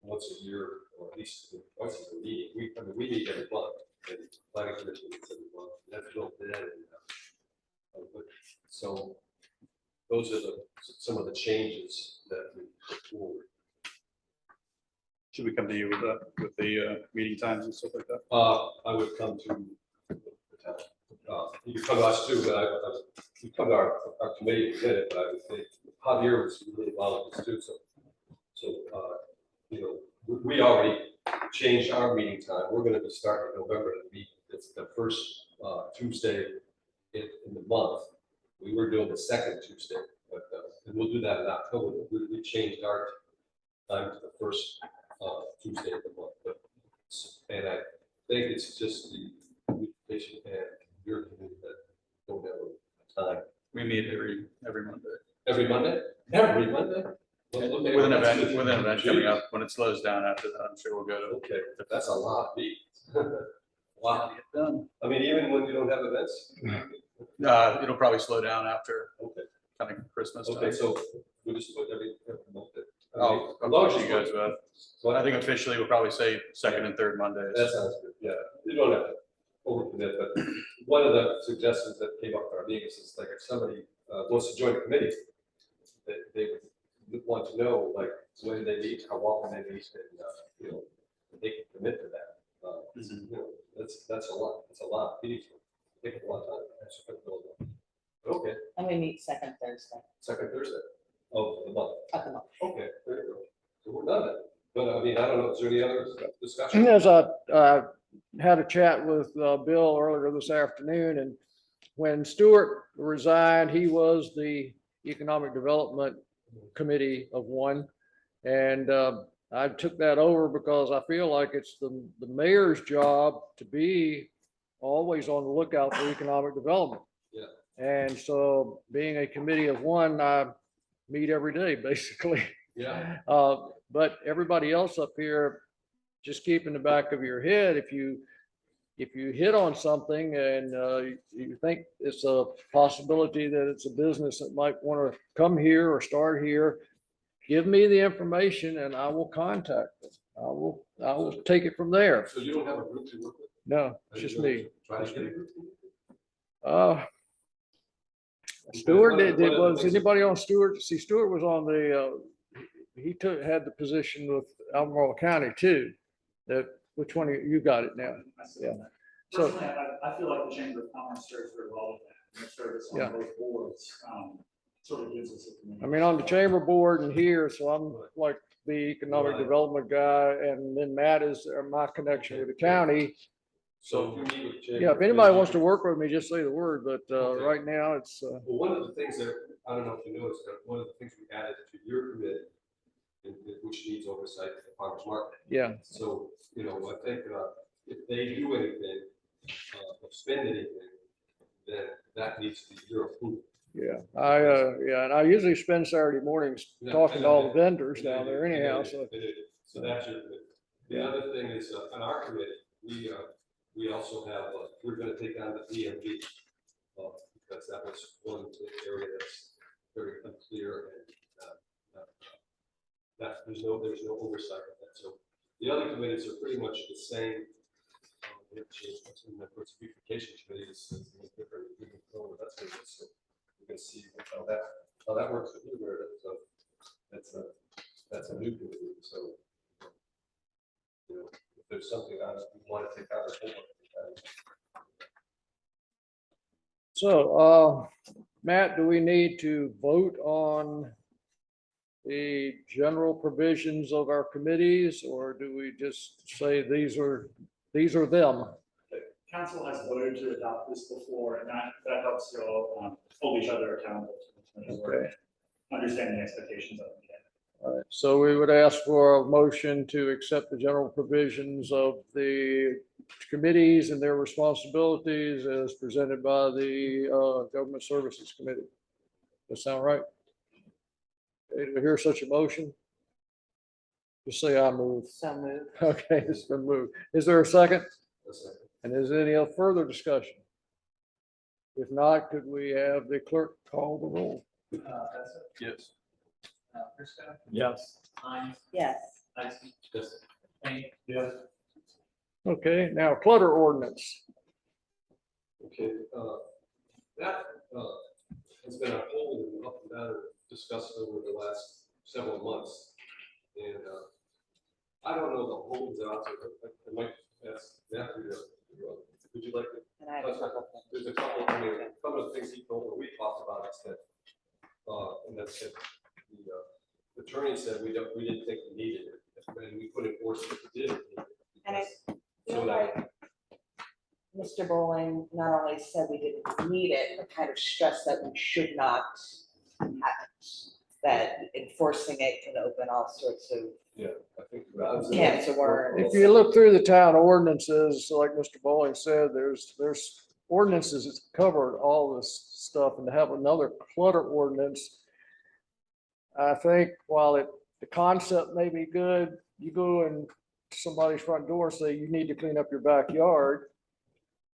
once a year or at least twice a year meeting. We meet every month. And planning commission meets every month. That's built in. So those are some of the changes that we put forward. Should we come to you with the meeting times and stuff like that? I would come to the town. You could come to us too, but you come to our committee in a minute, but I would think Javier was really involved in this too. So we already changed our meeting time. We're going to be starting in November to meet. It's the first Tuesday in the month. We were doing the second Tuesday, but and we'll do that in October. We changed our time to the first Tuesday of the month. And I think it's just the communication and your committee that don't have a time. We meet every Monday. Every Monday? Every Monday? Okay, With an event coming up, when it slows down after that, I'm sure we'll go to. Okay, that's a lot of meetings. Wow. Done. I mean, even when you don't have events? It'll probably slow down after Okay, kind of Christmas. okay, time. so we just put every month. I'll talk to you guys about it. But I think officially we'll probably say second and third Mondays. That sounds good, yeah. You don't have to overcommit, but one of the suggestions that came up in our meetings is like if somebody wants to join a committee, they would want to know like when they meet, how often they meet, and they can commit to that. That's a lot. It's a lot of meetings. Take a lot of time. Okay, And we meet second Thursday second Thursday of the month. of the month. Okay, there you go. So we're done then. But I mean, I don't know, is there any other discussion? As I had a chat with Bill earlier this afternoon, and when Stewart resigned, he was the Economic Development Committee of one. And I took that over because I feel like it's the mayor's job to be always on the lookout for economic development. Yeah. And so being a committee of one, I meet every day, basically. Yeah. But everybody else up here, just keep in the back of your head, if you hit on something and you think it's a possibility that it's a business that might want to come here or start here, give me the information and I will contact them. I will take it from there. So you don't have a group to work with? No, it's just me. Try to get a group? Stewart, was anybody on Stewart? See, Stewart was on the, he had the position with Albemarle County too. Which one, you got it now? Yeah. So, Personally, I feel like the Chamber of Commerce serves very well with that. Their service Yeah. on both boards, sort of gives us a community. I mean, on the chamber board and here, so I'm like the economic development guy, and then Matt is my connection with the county. So if you meet with Jay. Yeah, if anybody wants to work with me, just say the word, but right now it's, Well, one of the things that, I don't know if you noticed, but one of the things we added to your committee, which needs oversight, is the farmer's market. yeah. So, you know, I think if they do anything, or spend anything, then that needs to be your approval. Yeah, and I usually spend Saturday mornings talking to all the vendors down there anyhow, so. So that's your committee. The other thing is, on our committee, we also have, we're gonna take on the DMV. Because that was one area that's very unclear and, that there's no oversight of that. So the other committees are pretty much the same. Which is, of course, beautification committee is different. That's good. So we can see how that works with you, so that's a new committee. So, you know, if there's something on it we want to take out of homework. So, Matt, do we need to vote on the general provisions of our committees, or do we just say these are them? Council has voted to adopt this before, and that helps you all hold each other accountable to Okay. understand the expectations of the candidate. All right, so we would ask for a motion to accept the general provisions of the committees and their responsibilities as presented by the Government Services Committee. Does that sound right? Okay, do we hear such a motion? Just say I move. So moved. Okay, it's been moved. Is there a second? That's it. And is there any other further discussion? If not, could we have the clerk call the roll? Bessa, Yes. Prisco, Yes. Hines, Yes. Tyson, Yes. Kane, Yes. Okay, now clutter ordinance. Okay, that has been a whole and up and down discussed over the last several months. And I don't know the whole ins and outs of it. I might ask Matthew to, would you like to? And I have a couple things. There's a couple, I mean, some of the things he told, we talked about is that, and that's it. The attorney said we didn't think we needed it, and we couldn't force it, we didn't need it. And I because- feel so that- like Mr. Bowling not only said we didn't need it, but kind of stressed that we should not have it. That enforcing it can open all sorts of Yeah, I think. that was- cans of worms. If you look through the town ordinances, like Mr. Bowling said, there's ordinances that cover all this stuff, and to have another clutter ordinance, I think while the concept may be good, you go in somebody's front door, say you need to clean up your backyard,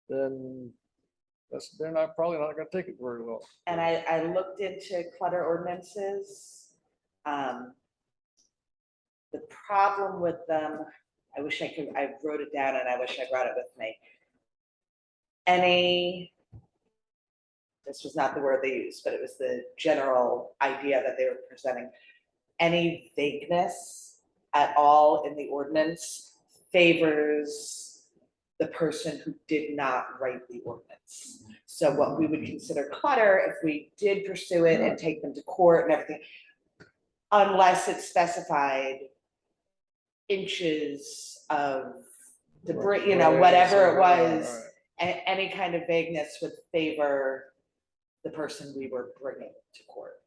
then they're probably not gonna take it very well. And I looked into clutter ordinances. The problem with them, I wrote it down and I wish I brought it with me. This was not the word they used, but it was the general idea that they were presenting. Any vagueness at all in the ordinance favors the person who did not write the ordinance. So what we would consider clutter, if we did pursue it and take them to court and everything, unless it's specified inches of debris, whatever it was, any kind of vagueness would favor the person we were bringing to court.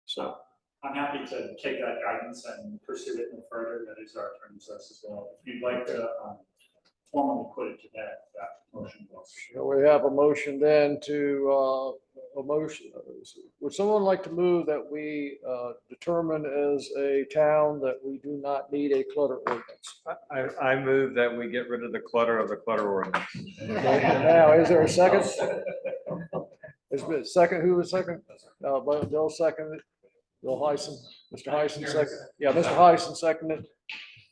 So I'm happy to take that guidance and pursue it no further. That is our attorney's us as well. If you'd like to formally put it to that motion was. So we have a motion then to, would someone like to move that we determine as a town that we do not need a clutter ordinance? I move that we get rid of the clutter ordinance. Now, is there a second? Is it second, who was second? Bill seconded. Bill Heisen, Mr. Heisen second. Yeah, Mr. Heisen seconded.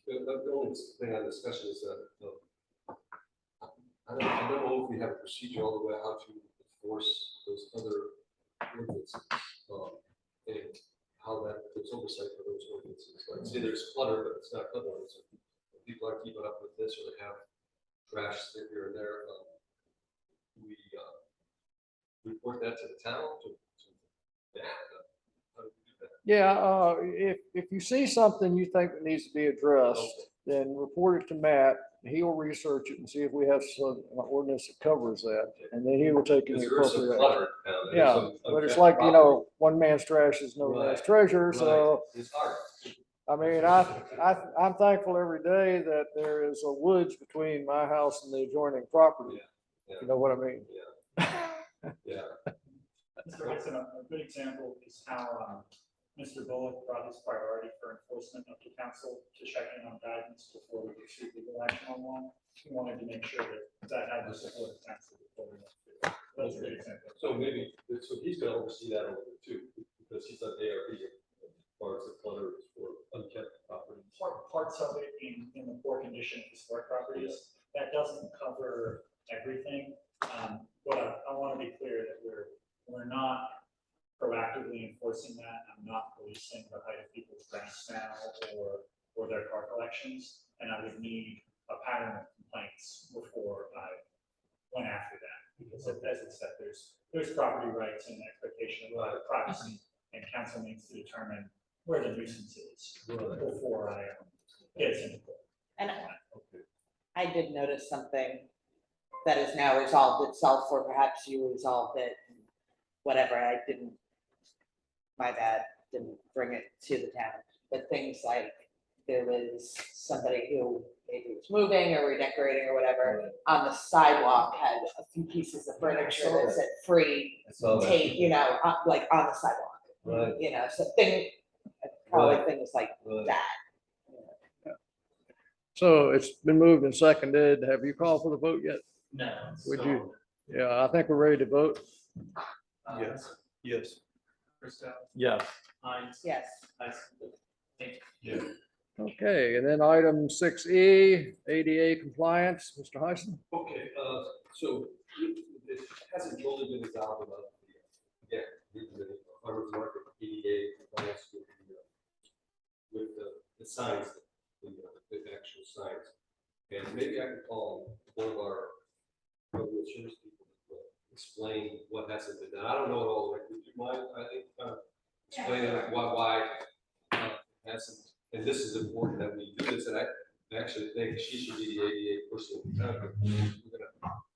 The only thing on discussion is that, I don't know if we have a procedure all the way how to enforce those other ordinances. And how there's oversight for those ordinances. Like say there's clutter, but it's not clutter. So people are keeping up with this or they have trash here and there, we report that to the town, yeah. How do we do that? Yeah, if you see something you think that needs to be addressed, then report it to Matt. He'll research it and see if we have some ordinance that covers that, and then he will take any Because there is some appropriate action. clutter down there. Yeah, Some but it's unkept like, property. one man's trash is no man's Right, treasure, so. Right. It's hard. I mean, I'm thankful every day that there is a woods between my house and the adjoining property. Yeah. You know what I mean? Yeah. Mr. Hudson, a good example is how Mr. Bullock brought his priority for enforcement up to council to check in on guidance before we pursue legal action on one. We wanted to make sure that had the support of council before we went through. That's a good example. So maybe, so he's gonna oversee that over there too, because he's an ARB as far as the clutter is for unkept property. Parts of it in the poor condition of historic properties, that doesn't cover everything. But I want to be clear that we're not proactively enforcing that. I'm not policing the height of people's grass now or their car collections. And I would need a pattern of complaints before I went after that. Because as it said, there's property rights and expectation of privacy, and council needs to determine where the nuisance is before I get into court. And I did notice something that is now resolved itself, or perhaps you resolved it, whatever, I didn't, my bad, didn't bring it to the town. But things like, there was somebody who maybe was moving or redecorating or whatever, on the sidewalk had a few pieces of furniture that said free tape, like on the sidewalk. Right. So probably things like that. So it's been moved and seconded. Have you called for the vote yet? No. Would so, you? Yeah, I think we're ready to vote. Yes. Yes. Christo, Yes. Hines, Yes. Tyson. Yeah. Okay, and then item 6E, ADA compliance, Mr. Heisen. Okay, so it hasn't totally been resolved about the farmers market EDA compliance with the signs, the actual signs. And maybe I could call one of our public insurance people to explain what hasn't been done. I don't know it all. Like, would you mind, I think, explaining why it hasn't? And this is important that we do this, and I actually think she should be the ADA person in the town.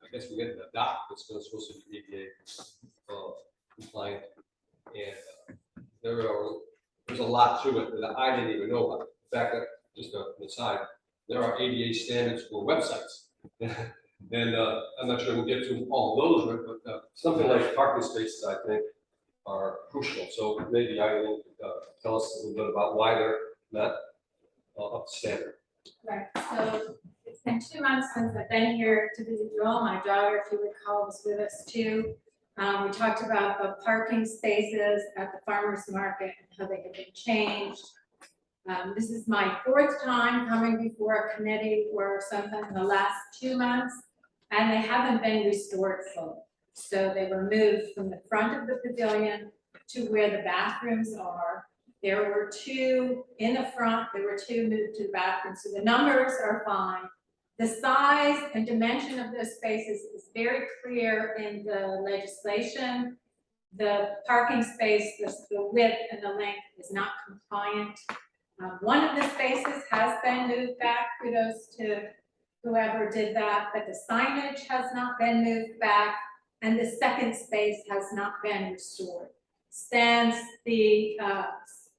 I guess we're gonna adopt that's supposed to be ADA compliant. And there's a lot to it that I didn't even know about. In fact, just an aside, there are ADA standards for websites. And I'm not sure we'll get to all those, but something like parking spaces, I think, are crucial. So maybe I will tell us a little bit about why they're not up to standard. Right, so it's been 2 months since I've been here to visit you all. My daughter, if you recall, was with us too. We talked about the parking spaces at the farmer's market and how they have been changed. This is my 4th time coming before a committee for something in the last 2 months, and they haven't been restored fully. So they were moved from the front of the pavilion to where the bathrooms are. There were 2 in the front, there were 2 moved to the bathroom, so the numbers are fine. The size and dimension of those spaces is very clear in the legislation. The parking space, the width and the length is not compliant. One of the spaces has been moved back, kudos to whoever did that, but the signage has not been moved back, and the second space has not been restored. Since the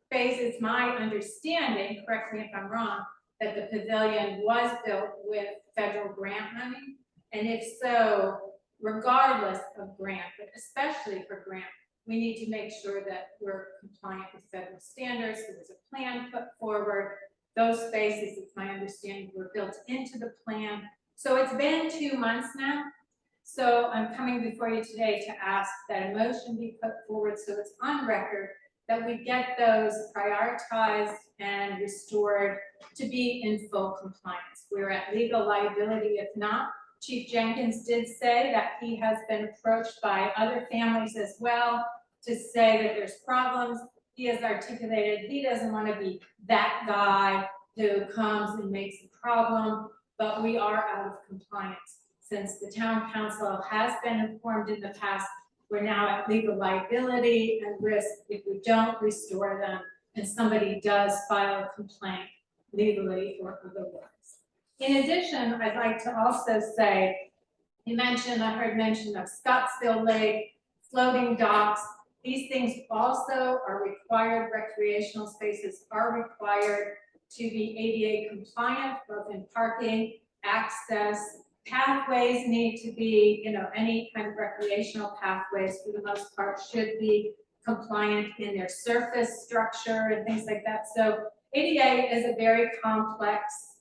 space, it's my understanding, correct me if I'm wrong, that the pavilion was built with federal grant money, and if so, regardless of grant, but especially for grant, we need to make sure that we're compliant with federal standards. There was a plan put forward. Those spaces, it's my understanding, were built into the plan. So it's been 2 months now. So I'm coming before you today to ask that a motion be put forward so it's on record that we get those prioritized and restored to be in full compliance. We're at legal liability if not. Chief Jenkins did say that he has been approached by other families as well to say that there's problems. He has articulated he doesn't want to be that guy who comes and makes a problem. but we are out of compliance. Since the town council has been informed in the past, we're now at legal liability and risk if we don't restore them and somebody does file a complaint legally or otherwise. In addition, I'd like to also say, I heard mention of Scottsville Lake, floating docks. These things also are required, recreational spaces are required to be ADA compliant, both in parking, access, pathways need to be, any kind of recreational pathways for the most part should be compliant in their surface structure and things like that. So ADA is a very complex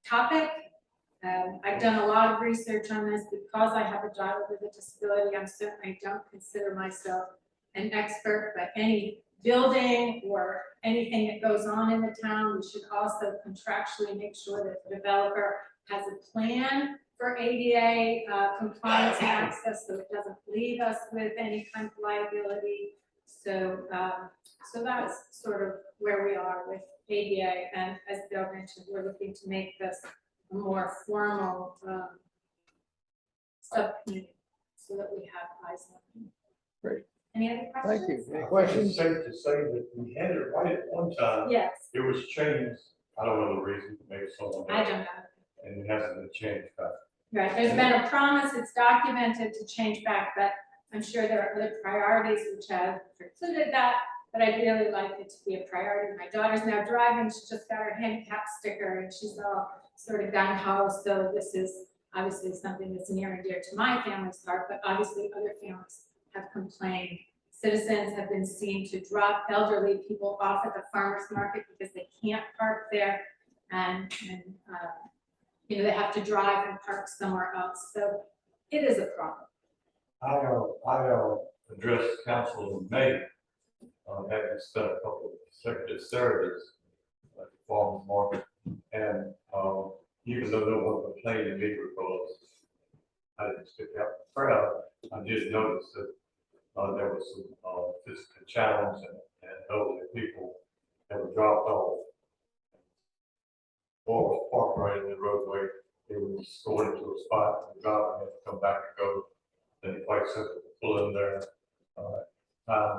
topic. I've done a lot of research on this because I have a daughter with a disability. I don't consider myself an expert, but any building or anything that goes on in the town, we should also contractually make sure that the developer has a plan for ADA compliance and access, so it doesn't leave us with any kind of liability. So, so that's sort of where we are with ADA. And as Bill mentioned, we're looking to make this a more formal subcommittee so that we have eyes on it. Great. Any other questions? Thank you. Any It's questions? safe to say that we had it right at one time. Yes, It was changed. I don't know the reason, maybe someone. I don't know. And it hasn't been changed back. Right, there's been a promise, it's documented to change back, but I'm sure there are other priorities which have precluded that, but I'd really like it to be a priority. My daughter's now driving, she just got her handicap sticker and she's all sort of gung ho, so this is obviously something that's near and dear to my family's heart, but obviously other families have complained. Citizens have been seen to drop elderly people off at the farmer's market because they can't park there and they have to drive and park somewhere else. So it is a problem. I addressed council in May, having spent a couple of executive surveys at the farmers market, and even though no one complained to me because I didn't stick out the crowd, I did notice that there was some physical challenge and elderly people that were dropped off or was parked right in the roadway. They were escorted to a spot, and the driver had to come back and go. Then the quite simple to pull in there. At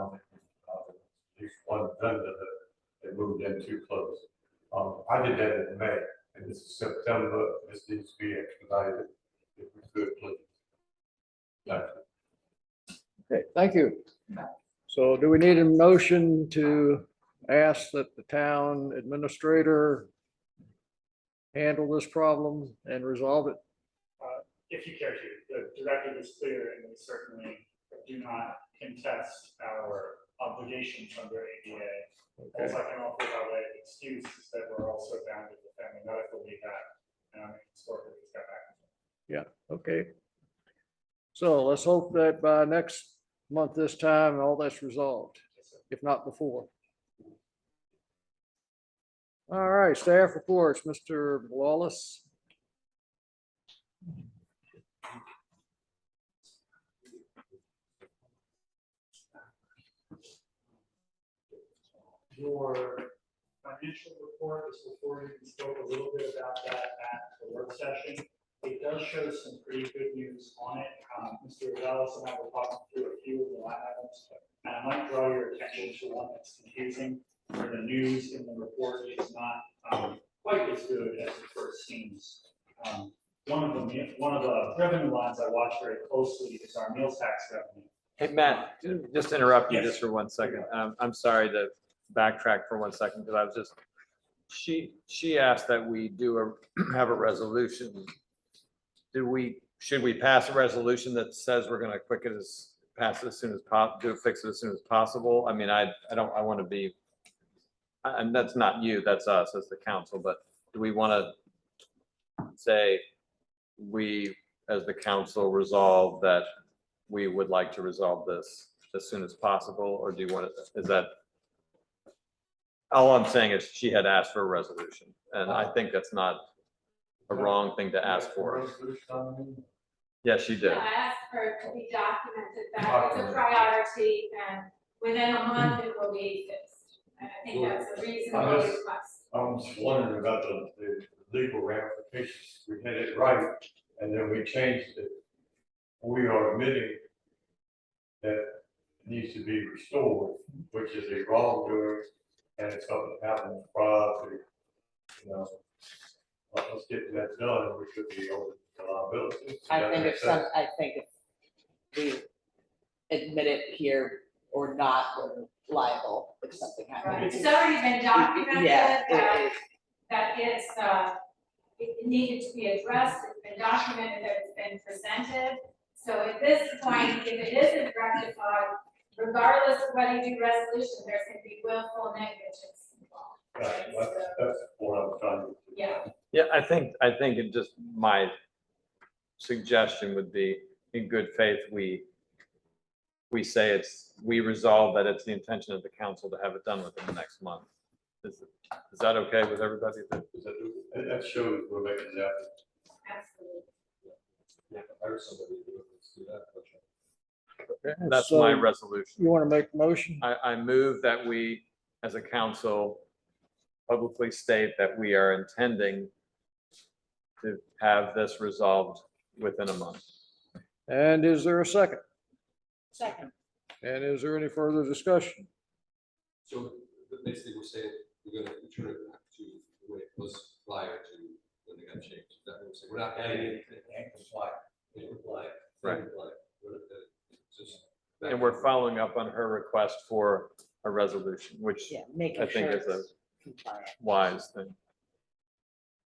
least one vendor that they moved in too close. I did that in May, and this is September. This needs to be expedited if we could, please. Thank you. Okay, thank you. So do we need a motion to ask that the town administrator handle this problem and resolve it? If you care to, the directive is clear and we certainly do not contest our obligations under ADA. Also, I can offer by way of excuse is that we're also bound with the Family Medical Leave Act and historically it's got back. Yeah, okay. So let's hope that by next month, this time, all that's resolved, if not before. All right, staff reports, Mr. Wallace. Your financial report is before you. We spoke a little bit about that at the work session. It does show some pretty good news on it. Mr. Ellis and I were talking through a few of the line items, and I might draw your attention to one that's confusing, where the news in the report is not quite as good as it first seems. One of the revenue lines I watch very closely is our meals tax revenue. Hey, Matt, just to interrupt you Yes. just for 1 second. I'm sorry to backtrack for 1 second because I was just, she asked that we have a resolution. Should we pass a resolution that says we're gonna pass it as soon as fix it as soon as possible? I mean, I want to be, and that's not you, that's us as the council, but do we want to say we, as the council, resolve that we would like to resolve this as soon as possible, or do you want to, is that? All I'm saying is she had asked for a resolution, and I think that's not a wrong thing to ask for. Yes, she did. I asked for it to be documented, that it's a priority, and within a month it will be fixed. I think that's a reasonable request. I'm just wondering about the legal ramifications. We had it right, and then we changed it. We are admitting that it needs to be restored, which is a wrongdoing, and it's something that happened prior to, you know, let's get that done, and we should be over the liability. I think if we admit it here or not, we're liable if something Right, happens. it's already been documented Yeah, that, that it's, it needed to be addressed, it's been documented that it's been presented. So at this point, if it isn't rectified, regardless of whether you do resolution, there's gonna be willful negligence involved. That's what I'm trying to. Yeah, Yeah, I think it just, my suggestion would be, in good faith, we say we resolve that it's the intention of the council to have it done within the next month. Is that okay with everybody? That shows we're making an effort. absolutely. Yeah, hire somebody to do it. Let's do that. Okay, That's so my resolution. you want to make the motion? I move that we, as a council, publicly state that we are intending to have this resolved within a month. And is there a second? Second. And is there any further discussion? So basically, we're saying we're gonna return it back to the way it was prior to when they got changed. Is that what we're saying? We're not adding anything. Right. Just. And we're following up on her request for a resolution, which Yeah, making I think sure is a it's compliant. wise thing.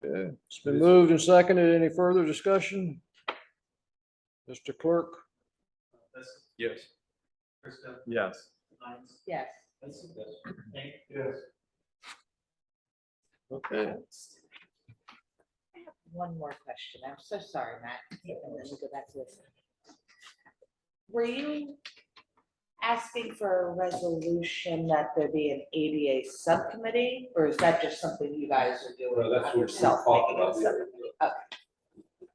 Okay, it's been moved and seconded. Any further discussion? Mr. Clerk? Yes. Krista, Yes. Hines, Yes. Vincent, Nate, Yes. Okay. I have one more question. I'm so sorry, Matt. And then we'll go back to this. Were you asking for a resolution that there be an ADA subcommittee, or is that just something you guys are doing Well, that's on what we yourself? talked making it about. a subcommittee? Okay.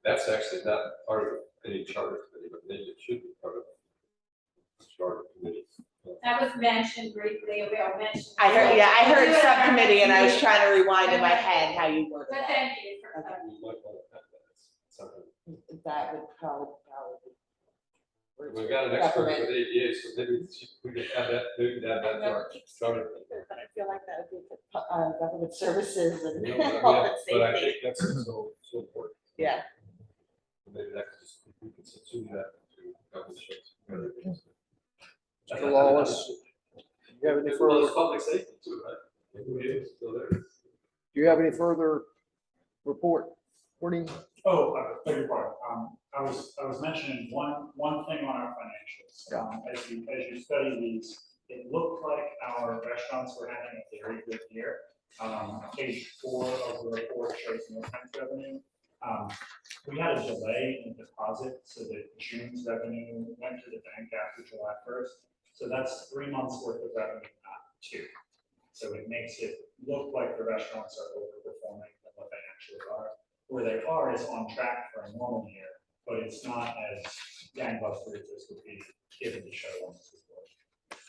That's actually not part of any charter committee, but maybe it should be part of the charter committee. That was mentioned briefly, we all mentioned. I heard We'll do it at our subcommittee, and I was next trying to rewind in my head how you worded meeting. But that. thank you for Okay. clarifying. We might want to have that. It's something. That would probably. We've got an expert Government. with ADA, so maybe we could have that, maybe we could add that to our charter. But I feel like that would be for government services and You know, health and But I safety. think that's so important. Yeah. Maybe that could just, we could subsume that to government services. Mr. Lawless, you have any Well, further, it's public safety too, right? It is, so there. do you have any further report? Reporting? Oh, beg your pardon. I was mentioning one thing on our financials. As you study these, it looked like our restaurants were having a very good year. Page 4 of the report shows no tax revenue. We had a delay in deposit, so that June's revenue went to the bank after July 1st. So that's 3 months worth of revenue, not 2. So it makes it look like the restaurants are overperforming than what they actually are. Where they are is on track for a normal year, but it's not as gangbusters as would be given to show on this report.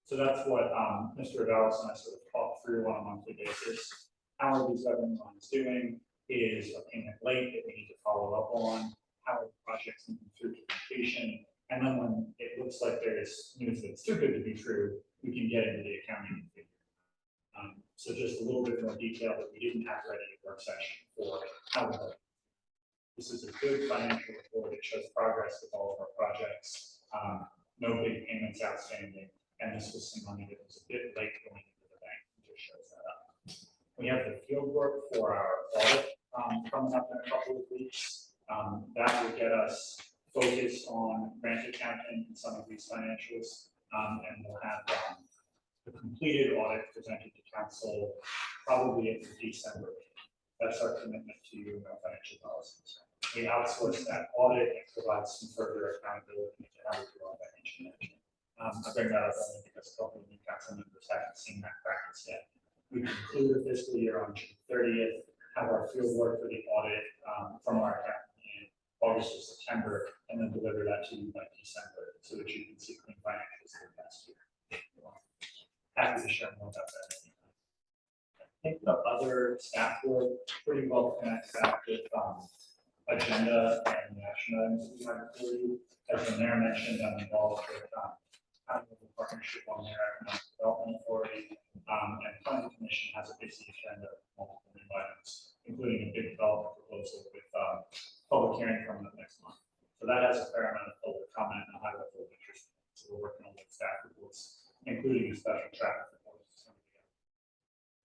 So that's what Mr. Adalis and I sort of talked through on a monthly basis. How are these revenue lines doing? Is a payment late that we need to follow up on? How are the projects moving through to completion? And then when it looks like there is news that's too good to be true, we can get into the accounting figure. So just a little bit more detail that we didn't have ready at work session for how we work. This is a good financial report. It shows progress with all of our projects. No big payments outstanding. And this was some money that was a bit late going into the bank. It just shows that up. We have the field work for our audit coming up in a couple of weeks. That will get us focused on grant accounting and some of these financials. And we'll have the completed audit presented to council probably at the December meeting. That's our commitment to financial policies. We outsource that audit and provide some further accountability to how we do our financial management. I bring that up only because a couple of new council members haven't seen that practice yet. We conclude the fiscal year on June 30th, have our field work for the audit from our accountant in August or September, and then deliver that to you by December so that you can see clean financials for the past year. Happy to share more about that. I think the other other staff work, pretty well connected back with agenda and national items we have for you. As the mayor mentioned, I'm involved with kind of a partnership on their economic development authority. And planning commission has a busy agenda of multiple new items, including a big development proposal with public hearing coming up next month. So that has a fair amount of public comment and a high level of interest. So we're working on the staff reports, including a special traffic report.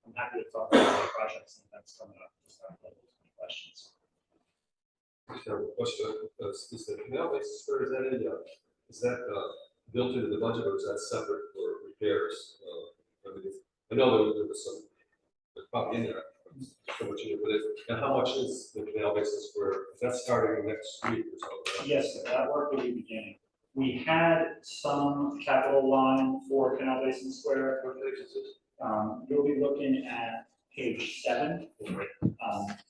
I'm happy to talk about the projects and events coming up. Just have any questions. Question, is the canal basis, where is that in, is that built into the budget, or is that separate for repairs? I know there was some, there's probably in there, so much in it, but and how much is the canal basis for, is that starting next week or something? Yes, sir, that work will be beginning. We had some capital line for Canal Basin Square. You'll be looking at page 7,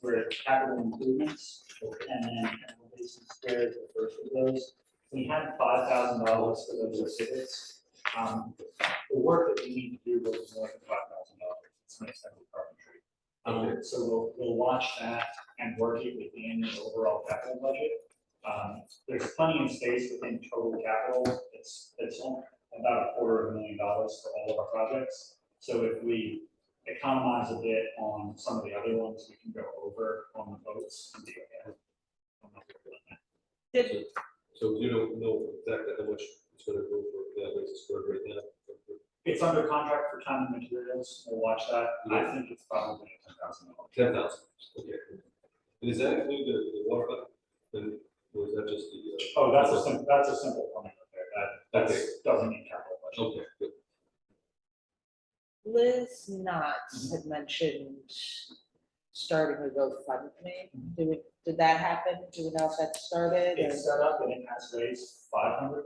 where capital improvements, and then Canal Basin Square is the first of those. We had $5,000 for those exhibits. The work that we need to do was more than $5,000. It's an expensive carpentry. So we'll watch that and work it within the overall capital budget. There's plenty of space within total capital. It's about $250,000 for all of our projects. So if we economize a bit on some of the other ones, we can go over on the boats and be okay. So you don't know exactly how much it's gonna go for canal basis square right now? It's under contract for time and materials. We'll watch that. I think it's probably $10,000. 10,000, okay. And does that include the water fund? Then, or is that just the? Oh, that's a simple plumbing repair. That doesn't need capital budget. Okay, good. Liz Knotts had mentioned starting a GoFundMe. Did that happen? Do we know if that started? It's set up and it has raised $500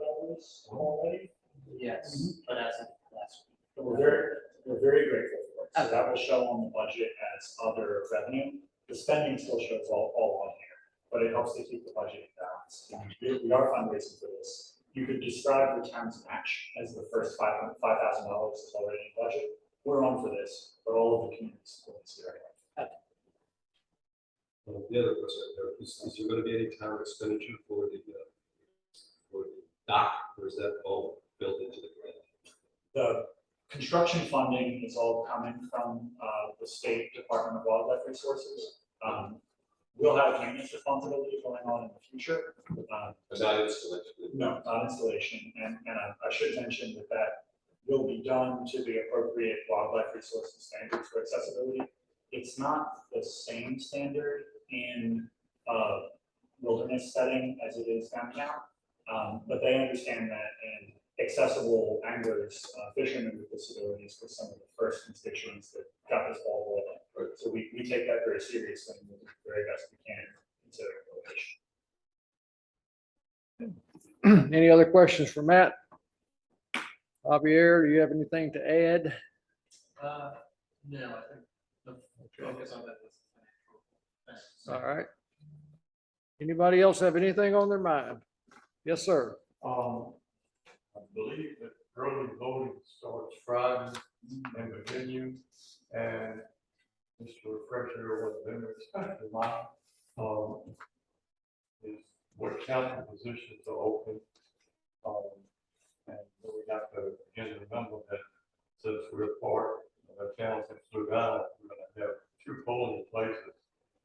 already. Yes, but as of last week. But we're very grateful for it. So that will show on the budget as other revenue. The spending still shows all on here, but it helps to keep the budget balanced. We are fundraising for this. You could describe the town's match as the first $5,000 is already in budget. We're on for this, but all of the community support is here. The other question, is there gonna be any town expenditure for the dock, or is that all built into the grant? The construction funding is all coming from the State Department of Wildlife Resources. We'll have maintenance responsibility going on in the future. Not installation? No, not installation. And I should mention that will be done to the appropriate wildlife resources standards for accessibility. It's not the same standard in a wilderness setting as it is downtown, but they understand that, and accessible anglers, fishermen with disabilities were some of the first constituents that got this ball rolling. Right. So we take that very seriously and we'll do the very best we can considering location. Any other questions for Matt? Javier, do you have anything to add? No, I think the focus on that was financial. All right. Anybody else have anything on their mind? Yes, sir. I believe that early voting starts Friday in the venue, and just to refresh everyone's memory, especially mine, is what county positions are open. And we have to again remember that since we're part of the towns in Blue Island, we're going to have 2 polling places,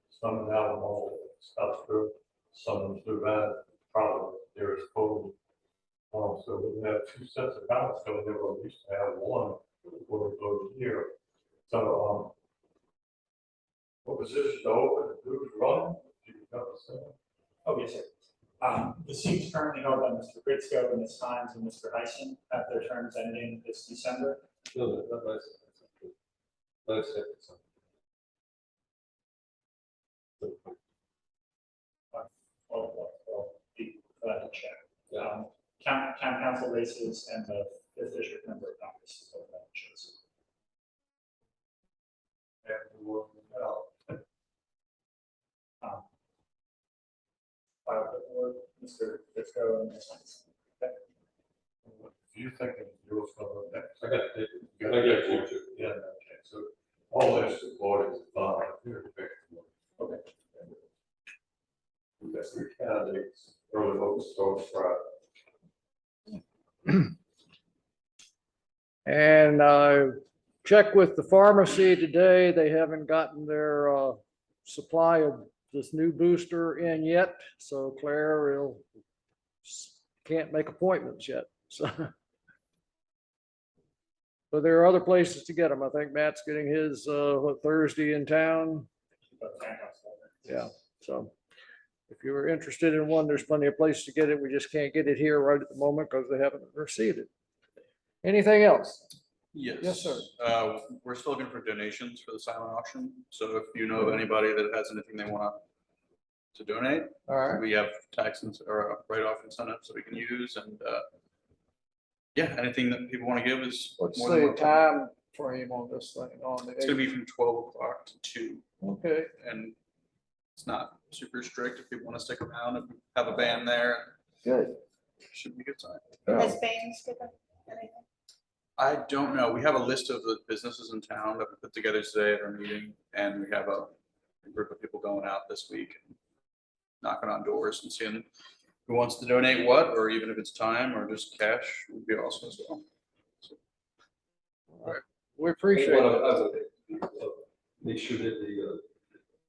some in Alamo, Scottsville, some in Blue Island, probably there is polling. So we have 2 sets of ballots coming in, we used to have 1 before we voted here. So, what positions are open, who's running? Do you know the same? Oh, yes, sir. The seats currently held by Mr. Britzko, Ms. Hines, and Mr. Heisen have their terms ending this December. No, not nice. I'll be glad to check. Town council races and the 5th district member of Congress is what that shows. And we will, Mr. Britzko and Ms. Hines. Okay. do you think that yours going to next? I got it. You I got you too. Yeah, okay, so All that's supported is fine. Okay. We got 3 candidates, early vote starts Friday. And I checked with the pharmacy today. They haven't gotten their supply of this new booster in yet. So Claire will, can't make appointments yet. So. But there are other places to get them. I think Matt's getting his Thursday in town. Yeah, so if you were interested in one, there's plenty of places to get it. We just can't get it here right at the moment because they haven't received it. Anything else? Yes. Yes, sir. We're still looking for donations for the silent auction. So if you know of anybody that has anything they want to donate, All right. we have tax or write-off incentives that we can use, and yeah, anything that people want to give is What's more than the welcome. time frame on this thing on the It's gonna 8th? be from 12 o'clock to 2, Okay, and it's not super strict if people want to stick around and have a band there. good. Should be a good time. Has Baines given anything? I don't know. We have a list of the businesses in town that we put together today at our meeting, and we have a group of people going out this week, and knocking on doors and seeing who wants to donate what, or even if it's time or just cash would be awesome as well. We appreciate What it. I would make sure that the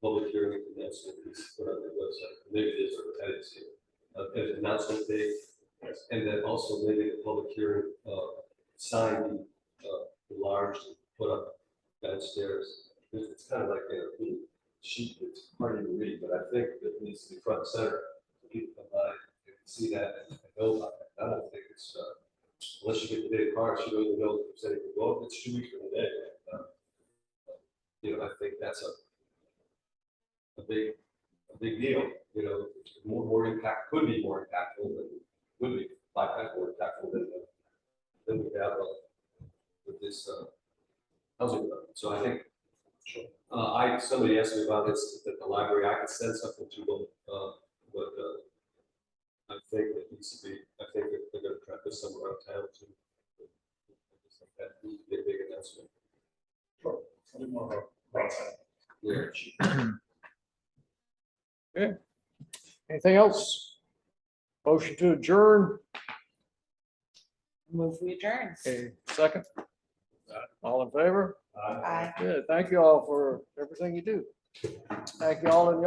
public hearing announcement is put on the website, maybe it is or edits here. An announcement day, and then also maybe the public hearing sign be enlarged and put up downstairs. It's kind of like a little sheet that's hard to read, but I think that needs to be front and center. So people come by and see that and know about it. I don't think it's, unless you get the day card, you don't even know if there's anything wrong. It's 2 weeks from the day. You know, I think that's a big deal, you know, more impact, could be more impactful than, would be 5 times more impactful than we have with this housing development. So I think, somebody asked me about this at the library, I could send something to them, but I think it needs to be, I think that they're gonna try this somewhere around town too. That needs to be a big announcement. Sure. I didn't want to- Yeah. Okay. Anything else? Motion to adjourn. Move we adjourn. Okay, second. All in favor? Aye. Good. Thank you all for everything you do. Thank you all in the